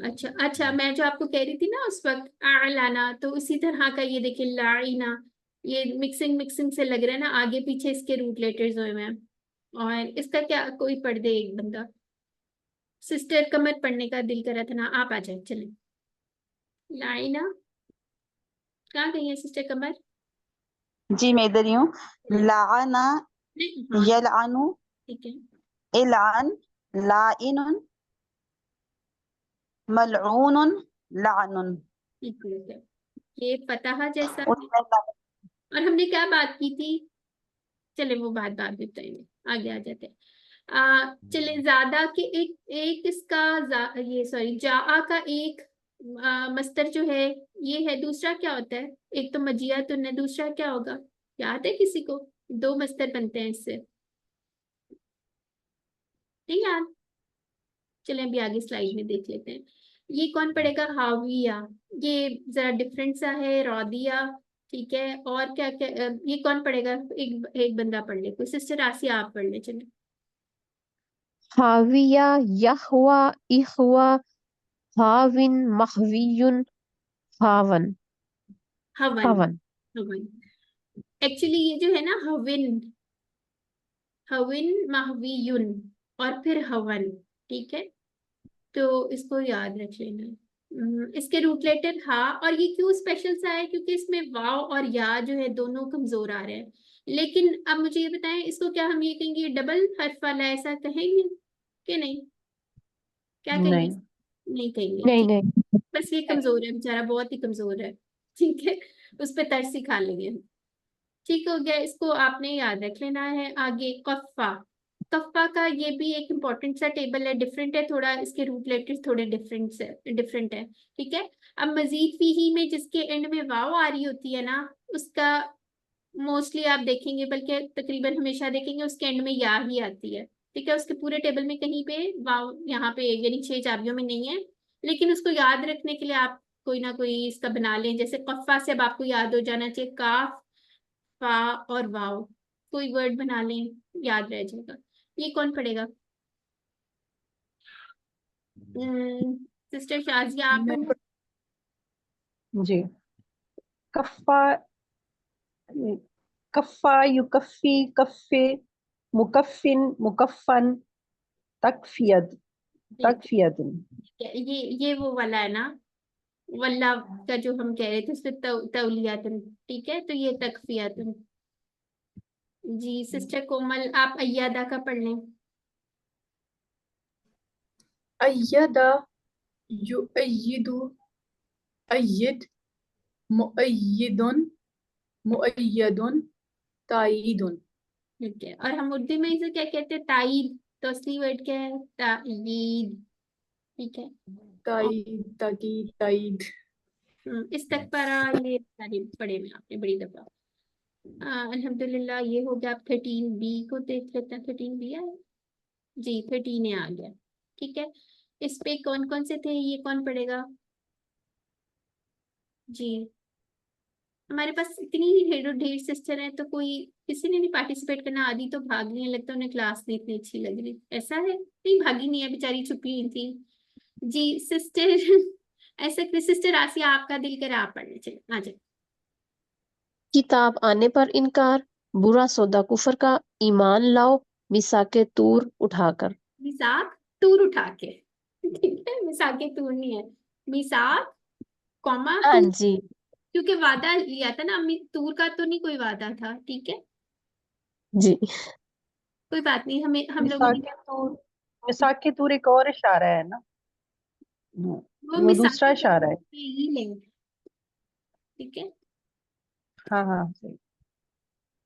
अच्छा अच्छा, मैं जो आपको कह रही थी ना उस वक्त आलाना, तो उसी तरह का ये देखिए लाइना, ये मिक्सिंग मिक्सिंग से लग रहा है ना, आगे पीछे इसके रूट लेटर्स हुए हैं। और इसका क्या, कोई पढ़ दे एक बंदा। सिस्टर कमर पढ़ने का दिल कर रहा था ना, आप आ जाए चले। लाइना कहाँ गई है सिस्टर कमर? जी मैं इधर ही हूँ। लाना नहीं, हाँ यलअनु ठीक है। इलान लाइनुन मलऊनुन लानुन। ठीक है, ये फतहा जैसा है। उसमें और हमने क्या बात की थी, चले वो बात बाद में बताएंगे, आगे आ जाते हैं। चले ज्यादा के एक एक इसका ये सॉरी जा का एक मस्तर जो है ये है, दूसरा क्या होता है, एक तो मजियातुन है, दूसरा क्या होगा, याद है किसी को? दो मस्तर बनते हैं इससे, नहीं याद? चले अभी आगे स्लाइड में देख लेते हैं। ये कौन पढ़ेगा, हाविया, ये जरा डिफरेंट सा है, रौदिया। ठीक है, और क्या क्या ये कौन पढ़ेगा, एक एक बंदा पढ़ ले, कोई सिस्टर आसिया आप पढ़ ले चले। हाविया, यहवा, इहवा, हाविन, महवियुन, हावन, हवन, हवन। हवन। एक्चुअली ये जो है ना हविन, हविन महवियुन, और फिर हवन। ठीक है, तो इसको याद रख लेना। इसके रूट लेटर हा, और ये क्यों स्पेशल सा है, क्योंकि इसमें वाव और या जो है दोनों कमजोर आ रहे हैं। लेकिन अब मुझे ये बताएं, इसको क्या हम ये कहेंगे डबल हर्फ वाला, ऐसा कहेंगे कि नहीं, क्या कहेंगे? नहीं नहीं कहेंगे। नहीं ठीक, नहीं। बस ये कमजोर है बेचारा, बहुत ही कमजोर है। ठीक है, उस पर तरस ही खा लेंगे। ठीक हो गया, इसको आपने याद रख लेना है। आगे कफ्फा, कफ्फा का ये भी एक इम्पोर्टेंट सा टेबल है, डिफरेंट है थोड़ा, इसके रूट लेटर्स थोड़े डिफरेंट है। ठीक है, अब मजीद फीही में जिसके एंड में वाव आ रही होती है ना, उसका मोस्टली आप देखेंगे, बल्कि तकरीबन हमेशा देखेंगे उसके एंड में या ही आती है। ठीक है, उसके पूरे टेबल में कहीं पे वाव यहाँ पे यानी 6 चाबियों में नहीं है, लेकिन उसको याद रखने के लिए आप कोई ना कोई इसका बना लें। जैसे कफ्फा से अब आपको याद हो जाना चाहिए काफ, फा और वाव, कोई वर्ड बना लें, याद रह जाएगा। ये कौन पढ़ेगा? सिस्टर शाजिया आप मैं पढ़ना। जी। कफ्फा, कफ्फा, युकफ्फी, कफ्फे, मुकफ्फिन, मुकफ्फन, तकफियत, ठीक तकफियतुन। है, ये वो वाला है ना, वल्ला का जो हम कह रहे थे, उसमें तौलियातन। ठीक है, तो ये तकफियतन। जी सिस्टर कोमल आप अय्यादा का पढ़ लें। अय्यदा युअय्यिदु अय्यिद मुअय्यिदुन मुअय्यदुन तायीदुन। ठीक है, और हम उर्दू में इसे क्या कहते हैं, तायीद, तो असली वर्ड क्या है, तायीद। ठीक है, और ताकीद तायीद। इस तक पर ये सारे पढ़े में आपने बड़ी दफा। अल्हम्दुलिल्लाह, ये हो गया। आप 13B को देख लेते हैं, 13B है जी, 13 आ गया। ठीक है, इस पे कौन कौन से थे, ये कौन पढ़ेगा? जी, हमारे पास इतनी ही ढेर सिस्टर है, तो कोई किसी ने नहीं पार्टिसिपेट करना, आदि तो भाग नहीं, लगता उन्हें क्लास नहीं इतनी अच्छी लग रही, ऐसा है? नहीं भागी नहीं है बेचारी, छुपी हुई थी। जी सिस्टर ऐसा सिस्टर आसिया आपका दिल करे आप पढ़ने चले आ जाए। किताब आने पर इनकार, बुरा सौदा कुफर का, ईमान लाओ मिसाके तूर उठाकर। मिसाक तूर उठा के, ठीक है, मिसाके तूर नहीं है, मिसाक कॉमा हाँ तूर, जी। क्योंकि वादा लिया था ना, तूर का तो नहीं कोई वादा था, ठीक है, जी कोई बात नहीं, हमें हम लोगों ने मिसाक के तूर एक और इशारा है ना, वो वो दूसरा मिसाके इशारा है। ही लेंगे, ठीक है। हाँ हाँ सही,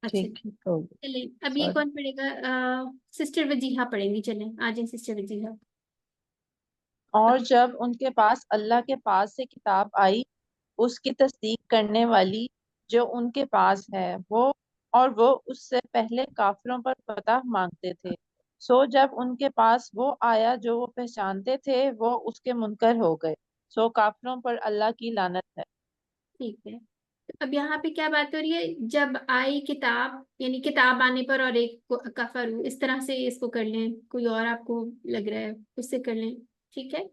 अच्छा ठीक ठीक हो गया। चले, अब ये सॉरी। कौन पढ़ेगा? सिस्टर वजीहा पढ़ेंगी, चले आ जाए सिस्टर वजीहा। और जब उनके पास अल्लाह के पास से किताब आई, उसकी तस्दीक करने वाली जो उनके पास है, वो उससे पहले काफिरों पर फतह मांगते थे। सो जब उनके पास वो आया जो वो पहचानते थे, वो उसके मुनकर हो गए। सो काफिरों पर अल्लाह की लानत है। ठीक है, तो अब यहाँ पे क्या बात हो रही है? जब आई किताब, यानी किताब आने पर, और एक कफर, इस तरह से इसको कर लें, कोई और आपको लग रहा है उससे कर लें, ठीक है,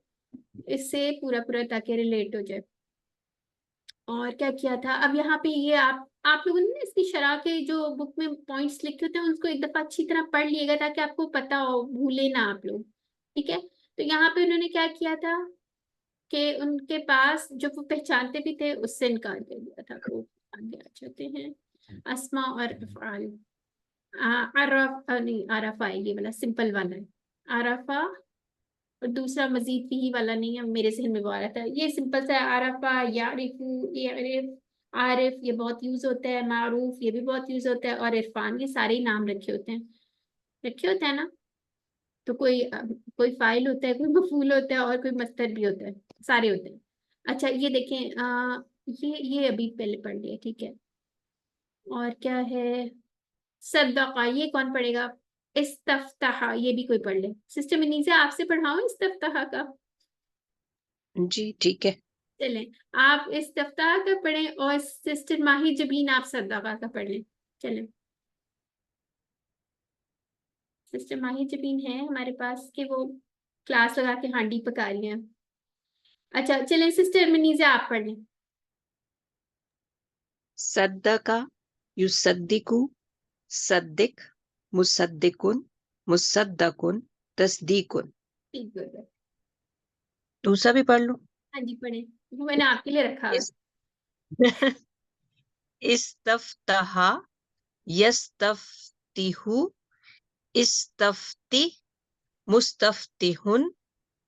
इससे पूरा पूरा ताकि रिलेट हो जाए। और क्या किया था अब यहाँ पे? ये आप लोगों ने ना इसकी शरह के जो बुक में पॉइंट्स लिखे होते हैं उसको एक दफा अच्छी तरह पढ़ लिएगा, ताकि आपको पता हो, भूले ना आप लोग, ठीक है। तो यहाँ पे उन्होंने क्या किया था कि उनके पास जो वो पहचानते भी थे उससे इनकार कर दिया था। तो आगे आ जाते हैं, अस्मा और अफ़आल। नहीं, आरफा है ये वाला, सिंपल वाला है आरफा, और दूसरा मजीद फीही वाला नहीं है, मेरे जहन में वो आ रहा था, ये सिंपल सा है, आरफा, यारिफू, यारिफ, आरिफ ये बहुत यूज होता है, मारूफ ये भी बहुत यूज होता है, और इरफान, ये सारे ही नाम रखे होते हैं ना। तो कोई फाइल होता है, कोई मफूल होता है, और कोई मस्तर भी होता है, सारे होते हैं। अच्छा ये देखें, ये अभी पहले पढ़ लिया, ठीक है। और क्या है? सदका, ये कौन पढ़ेगा? इस्तफ्ताहा, ये भी कोई पढ़ ले। सिस्टर मनीषा आपसे पढ़ाओ इस्तफ्ताहा का। जी ठीक है। चलें, आप इस्तफ्ताह का पढ़ें, और सिस्टर माही जबीन आप सदका का पढ़ लें। चलें, सिस्टर माही जबीन है हमारे पास कि वो क्लास लगा के हांडी पका रही हैं। अच्छा चलें, सिस्टर मनीषा आप पढ़ लें। सद्दका युसद्दिकु, सद्दिक, मुसद्दिकुन, मुसद्दकुन, तस्दीकुन। ठीक है, दूसरा भी पढ़ लो। हाँ जी पढ़ें, वो मैंने आपके लिए रखा है। इस इस्तफ्ताहा, यस्तफ्तिहु, इस्तफ्ती, मुस्तफ्तिहुन,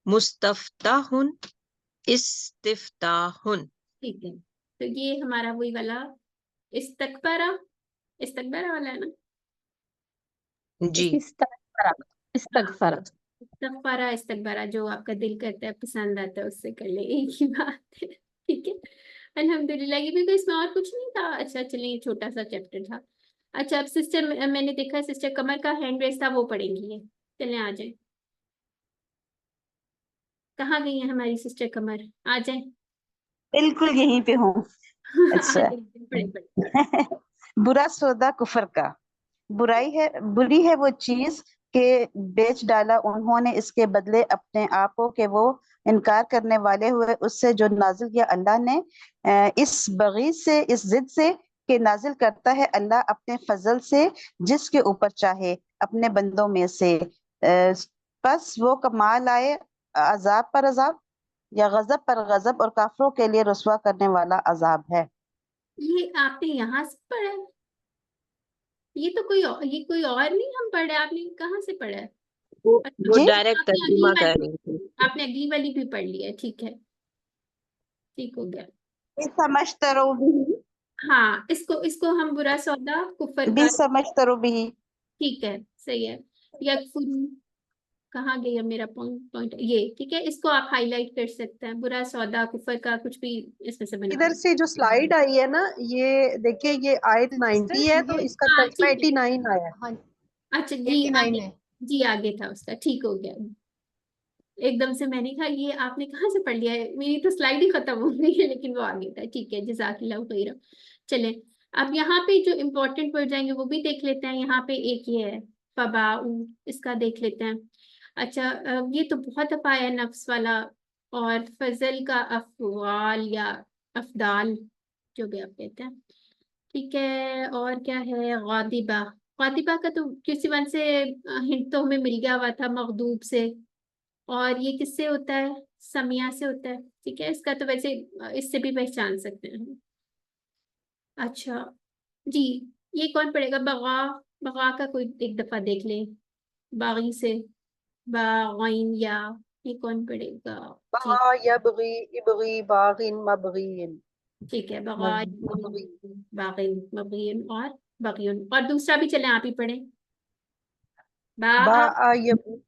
मुस्तफ्ताहुन, इस्तिफ्ताहुन। ठीक है, तो ये हमारा वही वाला इस्तकबरा, इस्तकबरा वाला है ना। जी इस्तगफरा, इस्तगफरा। इस्तगफारा, इस्तकबरा, जो आपका दिल करता है, पसंद आता है, उससे कर ले, एक ही बात है, ठीक है। अल्हम्दुलिल्लाह, ये भी कोई इसमें और कुछ नहीं था। अच्छा चलिए, छोटा सा चैप्टर था। अच्छा अब सिस्टर, मैंने देखा सिस्टर कमर का हैंड रेस था, वो पढ़ेंगी ये। चलें आ जाए, कहाँ गई है हमारी सिस्टर कमर? आ जाए बिल्कुल यहीं पे हूँ। आ अच्छा। जाए, पढ़े पढ़े। बुरा सौदा कुफर का, बुरी है वो चीज के बेच डाला उन्होंने इसके बदले अपने आपो के वो इनकार करने वाले हुए उससे जो नाजिल किया अल्लाह ने, इस बगी से, इस जिद से कि नाजिल करता है अल्लाह अपने फजल से जिसके ऊपर चाहे अपने बंदों में से। बस वो कमाल आए अजाब पर अजाब, या गजब पर गजब, और काफरों के लिए रुसवा करने वाला अजाब है। ये आपने यहाँ से पढ़ा है? ये तो ये कोई और नहीं हम पढ़े, आपने कहाँ से पढ़ा है? वो अच्छा, वो जी डायरेक्ट आपने अगली तर्जुमा कर वाली, रही थी। आपने अगली वाली भी पढ़ ली है, ठीक है, ठीक हो गया। समझ तरो भी, हाँ, इसको इसको हम बुरा सौदा कुफर भी का, समझ तरो भी। ठीक है, सही है। यकफुर, कहाँ गया मेरा पॉइंट? पॉइंट ये, ठीक है, इसको आप हाईलाइट कर सकते हैं, बुरा सौदा कुफर का, कुछ भी इसमें से बना इधर लो। से जो स्लाइड आई है ना, ये देखिए, ये आयत 90 है तो इसका हाँ तर्जुमा ठीक है, 89 आया है। हाँ अच्छा जी 89 आगे, है। जी आगे था उसका, ठीक हो गया। एकदम से मैंने कहा ये आपने कहाँ से पढ़ लिया है, मेरी तो स्लाइड ही खत्म हो गई है, लेकिन वो आगे था, ठीक है, जज़ाकिल्लाह खैरा। चले, अब यहाँ पे जो इम्पोर्टेंट वर्ड जाएंगे वो भी देख लेते हैं। यहाँ पे एक ये है फबाऊ, इसका देख लेते हैं। अच्छा ये तो बहुत दफा आया नफ्स वाला, और फजल का अफवाल या अफदाल, जो भी आप कहते हैं। ठीक है, और क्या है? गादिबा। गादिबा का तो किसी वन से हिंट तो हमें मिल गया हुआ था, मखदूब से। और ये किससे होता है? समिया से होता है। ठीक है, इसका तो वैसे इससे भी पहचान सकते हैं हम। अच्छा जी, ये कौन पढ़ेगा? बगा। बगा का कोई एक दफा देख ले, बागी से, बागीन या, ये कौन पढ़ेगा? जी बगा यबगी इबगी बागिन मबगीन ठीक है, बगा, मबगी बागिन, मबगीन और बगीन। और दूसरा भी चले, आप ही पढ़े। बा बा यबू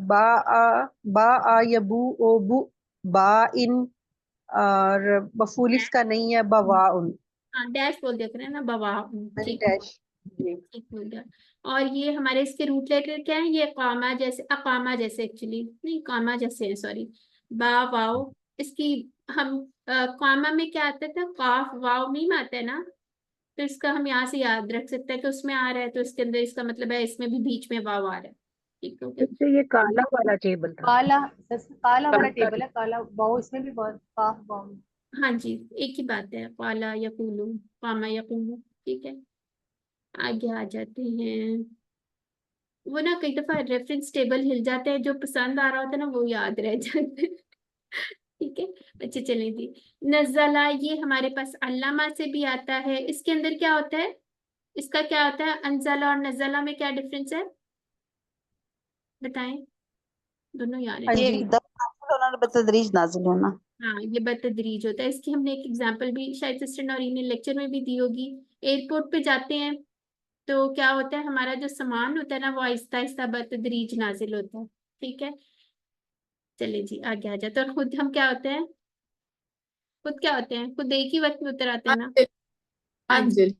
बा यबू ओबू बा इन, और मफूल इसका नहीं है बवाउन। हाँ, डैश बोल दिया करें ना, बवा। मैंने ठीक, डैश जी। ठीक बोल दिया। और ये हमारे इसके रूट लेटर क्या है? ये कामा जैसे, अकामा जैसे, एक्चुअली नहीं, कामा जैसे है, सॉरी। बा वाओ, इसकी हम कामा में क्या आता था? काफ वाओ मीम आता है ना, तो इसका हम यहाँ से याद रख सकते हैं कि उसमें आ रहा है, तो इसके अंदर इसका मतलब है इसमें भी बीच में वाव आ रहा है। ठीक हो गया। तो ये काला वाला टेबल था। काला, काला वाला काला। टेबल है, काला वाओ इसमें भी बहुत काफ वाओ। हाँ जी, एक ही बात है, काला यकूलू, कामा यकूलू। ठीक है, आगे आ जाते हैं। वो ना कई दफा रेफरेंस टेबल हिल जाते हैं, जो पसंद आ रहा होता है ना वो याद रह जाते हैं। ठीक है, अच्छा चलें जी। नज़ला, ये हमारे पास अल्लामा से भी आता है। इसके अंदर क्या होता है? इसका क्या होता है? अनजला और नज़ला में क्या डिफरेंस है? बताएं, दोनों याद हाँ है। जी। एकदम नाजिल होना और बतदरीज नाजिल होना। हाँ, ये बतदरीज होता है। इसकी हमने एक एग्जांपल भी शायद सिस्टर नौरीन ने लेक्चर में भी दी होगी। एयरपोर्ट पे जाते हैं तो क्या होता है, हमारा जो सामान होता है ना, वो आहिस्ता आहिस्ता बतदरीज नाजिल होता है। ठीक है, चलिए जी आगे आ जाते हैं। और खुद हम क्या होते हैं? खुद क्या होते हैं? खुद एक ही वक्त में उतर आते हैं ना। अंजिल। हाँ जी, अंजिल।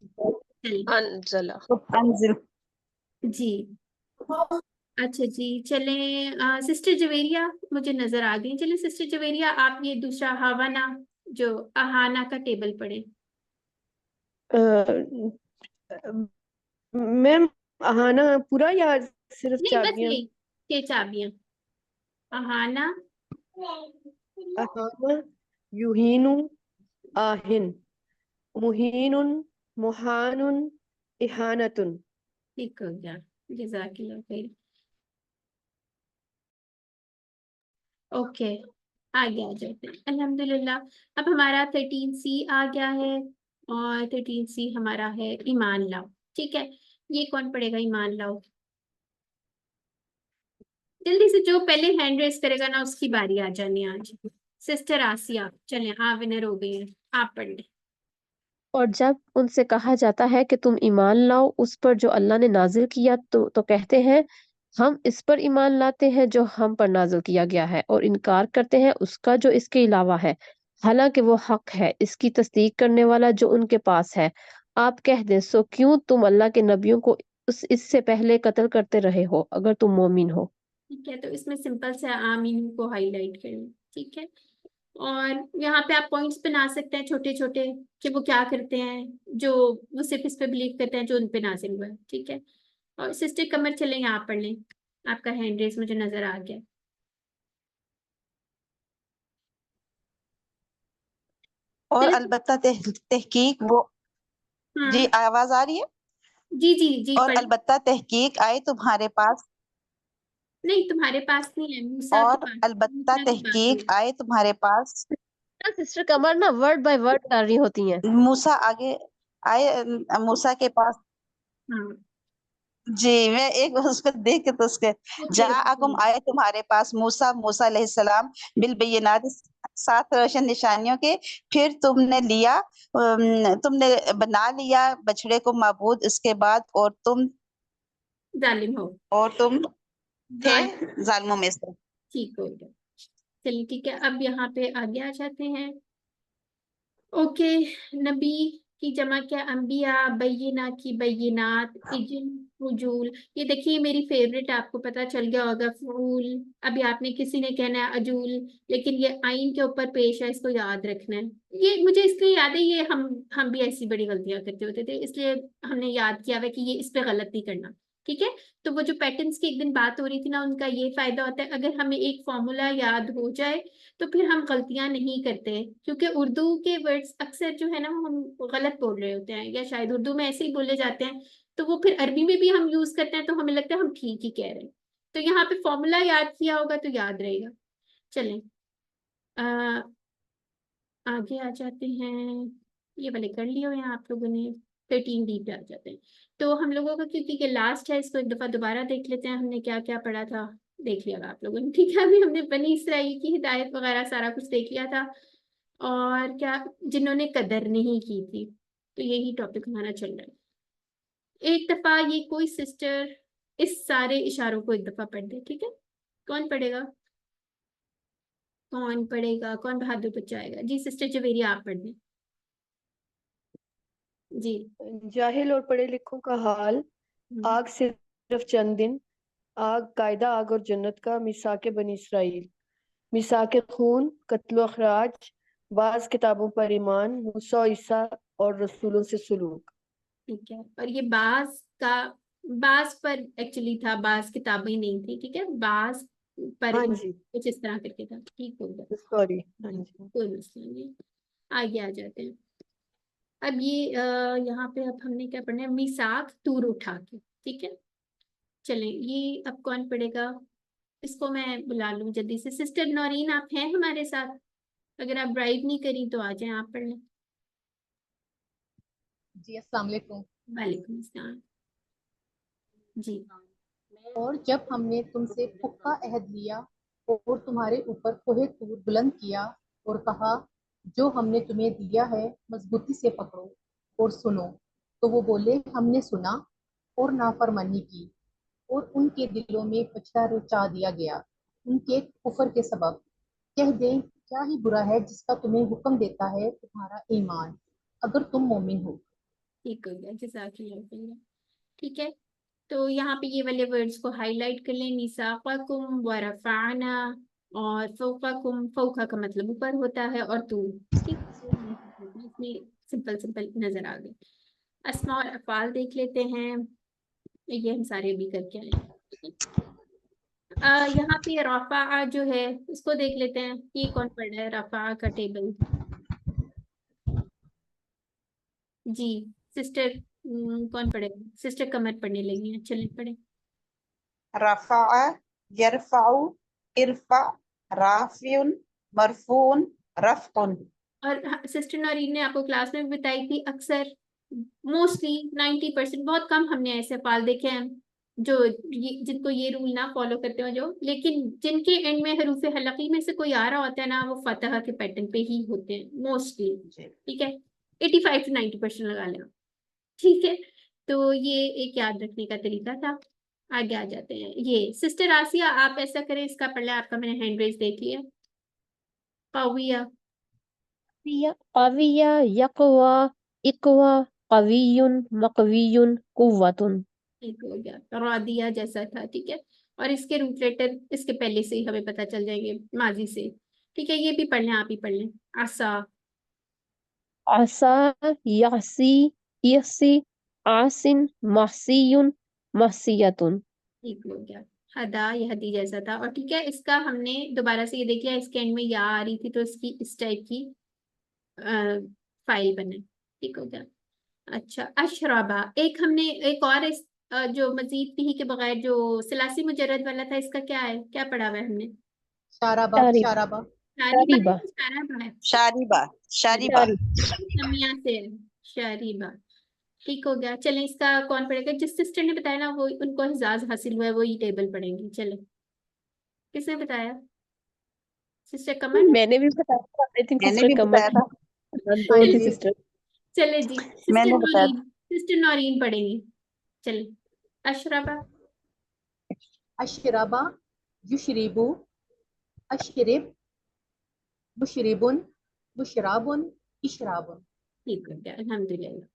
चलिए अनजला। तो अंजिल। जी। अच्छा जी, चलें। सिस्टर जवेरिया मुझे नजर आ गई। चलिए सिस्टर जवेरिया, आप ये दूसरा हवाना, जो अहाना का टेबल पढ़े। मैम आहाना पूरा या सिर्फ नहीं, बस चाबियां? ये 6 चाबियां। अहाना। अहाना युहीनु आहिन मुहीनुन मुहानुन इहानतुन। ठीक हो गया, जज़ाकिल्लाह खैर। ओके, आगे आ जाते हैं अल्हम्दुलिल्लाह। अब हमारा 13C आ गया है, और 13C हमारा है ईमान लाओ। ठीक है, ये कौन पढ़ेगा? ईमान लाओ, जल्दी से, जो पहले हैंड रेस करेगा ना उसकी बारी आ जानी है आज। सिस्टर आसिया, चलें, हाँ विनर हो गई है, आप पढ़ लें। और जब उनसे कहा जाता है कि तुम ईमान लाओ उस पर जो अल्लाह ने नाजिल किया, तो कहते हैं हम इस पर ईमान लाते हैं जो हम पर नाजिल किया गया है, और इनकार करते हैं उसका जो इसके अलावा है, हालांकि वो हक है, इसकी तस्दीक करने वाला जो उनके पास है। आप कह दें, सो क्यों तुम अल्लाह के नबियों को इससे पहले कत्ल करते रहे हो, अगर तुम मोमिन हो। ठीक है, तो इसमें सिंपल से आमीन को हाईलाइट करें। ठीक है, और यहाँ पे आप पॉइंट्स बना सकते हैं छोटे छोटे, कि वो क्या करते हैं, जो वो सिर्फ इस पे बिलीव करते हैं जो उन पे नाजिल हुआ है। ठीक है, और सिस्टर कमर चलें, यहाँ पढ़ लें। आपका हैंड रेस मुझे नजर आ गया। और चलिए। अलबत्ता तहकीक वो। जी, हाँ आवाज आ रही है। जी जी जी, और पढ़। अलबत्ता तहकीक आए तुम्हारे पास। नहीं, तुम्हारे पास नहीं है, मूसा के और पास, अलबत्ता मूसा के पास है। तहकीक आए तुम्हारे पास। सिस्टर कमर ना वर्ड बाय वर्ड कर रही होती हैं। मूसा आगे आए, मूसा के पास। हाँ, जी, मैं एक बार उसको देख के तो उसके ओके जा अकुम ओके। आए तुम्हारे पास मूसा मूसा अलैहिस्सलाम बिल बेयिनात, 7 रोशन निशानियों के। फिर तुमने लिया, तुमने बना लिया बछड़े को माबूद इसके बाद, जालिम हो। और तुम थे जाल जालिमों में से। ठीक हो गया। चलिए ठीक है, अब यहाँ पे आगे आ जाते हैं। ओके, नबी की जमा क्या? अंबिया, बैयिना की बैयिनात, इजन, फुजूल। ये देखिए मेरी फेवरेट, आपको पता चल गया होगा, फूल। अभी आपने किसी ने कहना है अजूल, लेकिन ये आइन के ऊपर पेश है, इसको याद रखना है। ये मुझे इसलिए याद है, ये हम भी ऐसी बड़ी गलतियां करते होते थे, इसलिए हमने याद किया हुआ है कि ये इस पे गलत नहीं करना। ठीक है। तो वो जो पैटर्न्स की एक दिन बात हो रही थी ना, उनका ये फायदा होता है, अगर हमें एक फॉर्मूला याद हो जाए तो फिर हम गलतियां नहीं करते, क्योंकि उर्दू के वर्ड्स अक्सर जो है ना वो हम गलत बोल रहे होते हैं, या शायद उर्दू में ऐसे ही बोले जाते हैं, तो वो फिर अरबी में भी हम यूज करते हैं तो हमें लगता है हम ठीक ही कह रहे हैं। तो यहाँ पे फॉर्मूला याद किया होगा तो याद रहेगा। चलें आगे आ जाते हैं, ये वाले कर लिए हुए हैं आप लोगों ने। 13D पे आ जाते हैं। तो हम लोगों का क्योंकि लास्ट है, इसको एक दफा दोबारा देख लेते हैं, हमने क्या क्या पढ़ा था। देख लिया आप लोगों ने, ठीक है। अभी हमने बनी इसराइल की हिदायत वगैरह सारा कुछ देख लिया था, और क्या जिन्होंने कदर नहीं की थी, तो यही टॉपिक हमारा चल रहा है। एक दफा ये कोई सिस्टर इस सारे इशारों को एक दफा पढ़ दे, ठीक है। कौन पढ़ेगा, कौन पढ़ेगा, कौन बहादुर बच्चा आएगा? जी सिस्टर जवेरिया आप पढ़ दें जी। जाहिल और पढ़े लिखों का हाल, आग सिर्फ चंद दिन, आग कायदा आग और जन्नत का, मिसाके बनी इसराइल, मिसाके खून, कत्ल अखराज, बाज किताबों पर ईमान, मूसा ईसा और रसूलों से सुलूक। ठीक है। और ये बास पर एक्चुअली था, बास किताबें नहीं थी, ठीक है, बास पर हाँ जी, कुछ इस तरह करके था, ठीक हो गया। सॉरी। हाँ जी, कोई मसला नहीं, आगे आ जाते हैं। अब ये यहाँ पे अब हमने क्या पढ़ना है, मिसाक तूर उठा के, ठीक है। चलें, ये अब कौन पढ़ेगा, इसको मैं बुला लूं जल्दी से। सिस्टर नौरीन आप हैं हमारे साथ? अगर आप ड्राइव नहीं करी तो आ जाएं, आप पढ़ लें। जी अस्सलाम वालेकुम। वालेकुम अस्सलाम जी। और जब हमने तुमसे पुख्ता अहद लिया और तुम्हारे ऊपर कोहे तूर बुलंद किया और कहा जो हमने तुम्हें दिया है मजबूती से पकड़ो और सुनो, तो वो बोले हमने सुना और नाफरमानी की, और उनके दिलों में पछड़ा रचा दिया गया उनके कुफर के सबब। कह दें क्या ही बुरा है जिसका तुम्हें हुक्म देता है तुम्हारा ईमान, अगर तुम मोमिन हो। ठीक हो गया, जज़ाकल्लाह खैर। ठीक है, तो यहाँ पे ये वाले वर्ड्स को हाईलाइट कर लें, मिसाक़कुम व रफ़अना, और फ़ौक़कुम, फ़ौक़ा का मतलब ऊपर होता है, और तू, ठीक है, इसमें सिंपल सिंपल नजर आ गए। अस्मा और अफ़आल देख लेते हैं, ये हम सारे भी करके आए हैं, ठीक है। यहाँ पे रफ़ा जो है इसको देख लेते हैं, ये कौन पढ़ रहा है रफ़ा का टेबल? जी सिस्टर, कौन पढ़ेगा? सिस्टर कमर पढ़ने लगी है, चलें पढ़े। रफ़ा, यरफ़उ, इरफ़ा, राफ़िउन, मरफ़ून, रफ़उन। और सिस्टर नौरीन ने आपको क्लास में भी बताई थी, अक्सर मोस्टली 90%, बहुत कम हमने ऐसे अफ़आल देखे हैं जो जिनको ये रूल ना फॉलो करते हो, जो लेकिन जिनके एंड में हरूफ हलकी में से कोई आ रहा होता है ना, वो फतह के पैटर्न पे ही होते हैं मोस्टली, ठीक है। 85 to 90% लगा लें, ठीक है। तो ये एक याद रखने का तरीका था। आगे आ जाते हैं, ये सिस्टर आसिया आप ऐसा करें, इसका पढ़ लें, आपका मैंने हैंड रेज देख लिया। कविया, कविया, यकवा, इकवा, कवियुन, मकवियुन, कुव्वतुन। एक हो गया, रादिया जैसा था, ठीक है। और इसके रूट लेटर इसके पहले से ही हमें पता चल जाएंगे, माजी से, ठीक है। ये भी पढ़ लें, आप ही पढ़ लें। आसा, आसा, यासी, यसी, आसिन, महसियुन, महसियतुन। ठीक हो गया। हदा, यह हदी जैसा था, और ठीक है, इसका हमने दोबारा से ये देख लिया, इसके एंड में या आ रही थी तो इसकी इस टाइप की फाइल बने, ठीक हो गया। अच्छा, अशराबा, एक हमने एक और जो मजीद भी के बगैर जो सिलासी मुजर्रद वाला था, इसका क्या है, क्या पढ़ा हुआ है हमने? शाराबा, शारिब, शाराबा, शारीबा है शारिबा, कि शाराबा है? शारिबा, शारिबा। समिया से है, शारीबा, ठीक हो गया। चलें, इसका कौन पढ़ेगा? जिस सिस्टर ने बताया ना, वो उनको एजाज हासिल हुआ है, वो ये टेबल पढ़ेंगी। चलें, किसने बताया? सिस्टर कमर? मैंने भी बताया था, आई थिंक मैंने सिस्टर भी कमर बताया थी, था। दो हाँ थी जी, सिस्टर। चले जी, मैंने बताया था। सिस्टर नौरीन पढ़ेंगी। चलें, अशरबा, अशराबा, युशरिबु, अशरिब, मुशरिबुन, मुशराबुन, इशराबुन। ठीक हो गया, अल्हम्दुलिल्लाह।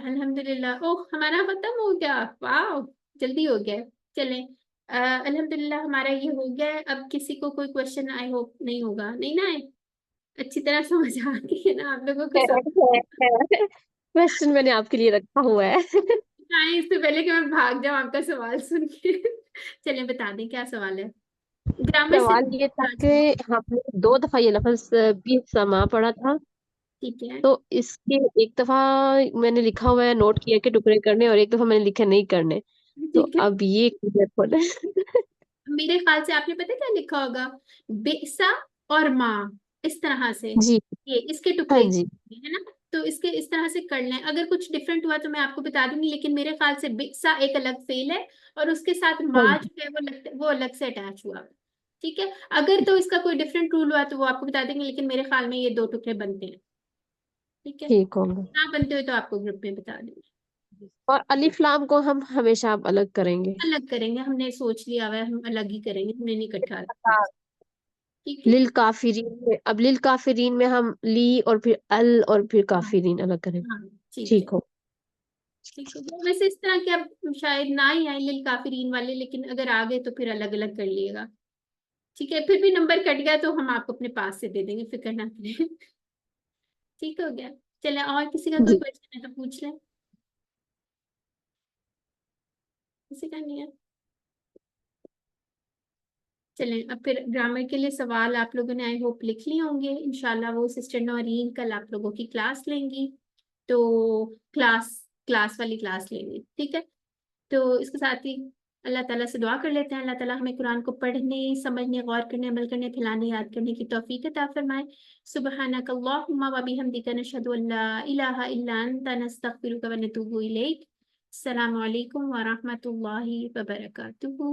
अल्हम्दुलिल्लाह, ओह हमारा खत्म हो गया, वाह जल्दी हो गया। चलें, अल्हम्दुलिल्लाह हमारा ये हो गया है। अब किसी को कोई क्वेश्चन आई होप नहीं होगा, नहीं ना है? अच्छी तरह समझ आ गई है ना आप लोगों को सब? क्वेश्चन मैंने आपके लिए रखा हुआ है। बताएं इससे पहले कि मैं भाग जाऊं आपका सवाल सुन के। चलिए बता दें क्या सवाल है। ग्रामर से सवाल ये था कि हमने 2 दफा ये लफ्ज भी समा पढ़ा था, ठीक है। तो इसके एक दफा मैंने लिखा हुआ है, नोट किया कि टुकड़े करने, और एक दफा मैंने लिखा नहीं करने। तो ठीक है, अब ये क्लियर होना है। मेरे ख्याल से आपने पता क्या लिखा होगा, बेसा और माँ, इस तरह से, जी। ये इसके हाँ टुकड़े जी। है ना। तो इसके इस तरह से कर लें, अगर कुछ डिफरेंट हुआ तो मैं आपको बता दूंगी, लेकिन मेरे ख्याल से बेसा एक अलग फेल है और उसके साथ हाँ माँ जी। जो है वो अलग से अटैच हुआ है। ठीक है, अगर तो इसका कोई डिफरेंट रूल हुआ तो वो आपको बता देंगे, लेकिन मेरे ख्याल में ये 2 टुकड़े बनते हैं। ठीक है, ठीक होगा। ना बनते हुए तो आपको ग्रुप में बता देंगे। और अलिफ लाम को हम हमेशा अलग करेंगे। अलग करेंगे, हमने सोच लिया हुआ है, हम अलग ही करेंगे, हमने नहीं इकट्ठा रखना। हाँ। ठीक है। लिल काफिरीन में, अब लिल काफिरीन में हम ली और फिर अल और फिर हाँ काफिरीन अलग करेंगे। हाँ, ठीक है। ठीक हो। ठीक है, वैसे इस तरह के अब शायद ना ही आए लिल काफिरीन वाले, लेकिन अगर आ गए तो फिर अलग अलग कर लिएगा। ठीक है, फिर भी नंबर कट गया तो हम आपको अपने पास से दे देंगे, फिक्र ना करें। ठीक हो गया। चले, और किसी का कोई जी। क्वेश्चन है तो पूछ लें। किसी का नहीं है। चलें, अब फिर ग्रामर के लिए सवाल आप लोगों ने आई होप लिख लिए होंगे। इंशाल्लाह वो सिस्टर नौरीन कल आप लोगों की क्लास लेंगी, तो क्लास क्लास वाली क्लास लेंगी। ठीक है, तो इसके साथ ही अल्लाह ताला से दुआ कर लेते हैं, अल्लाह ताला हमें कुरान को पढ़ने, समझने, गौर करने, अमल करने, फैलाने, याद करने की तौफीक अता फरमाए। सुब्हानक अल्लाहुम्मा व बिहम्दिका नशहदु अल्ला इलाहा इल्ला अंता नस्तगफिरुका व नतूबु इलैक। अस्सलामु अलैकुम व रहमतुल्लाहि व बरकातुहू।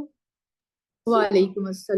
वालेकुम अस्सलाम।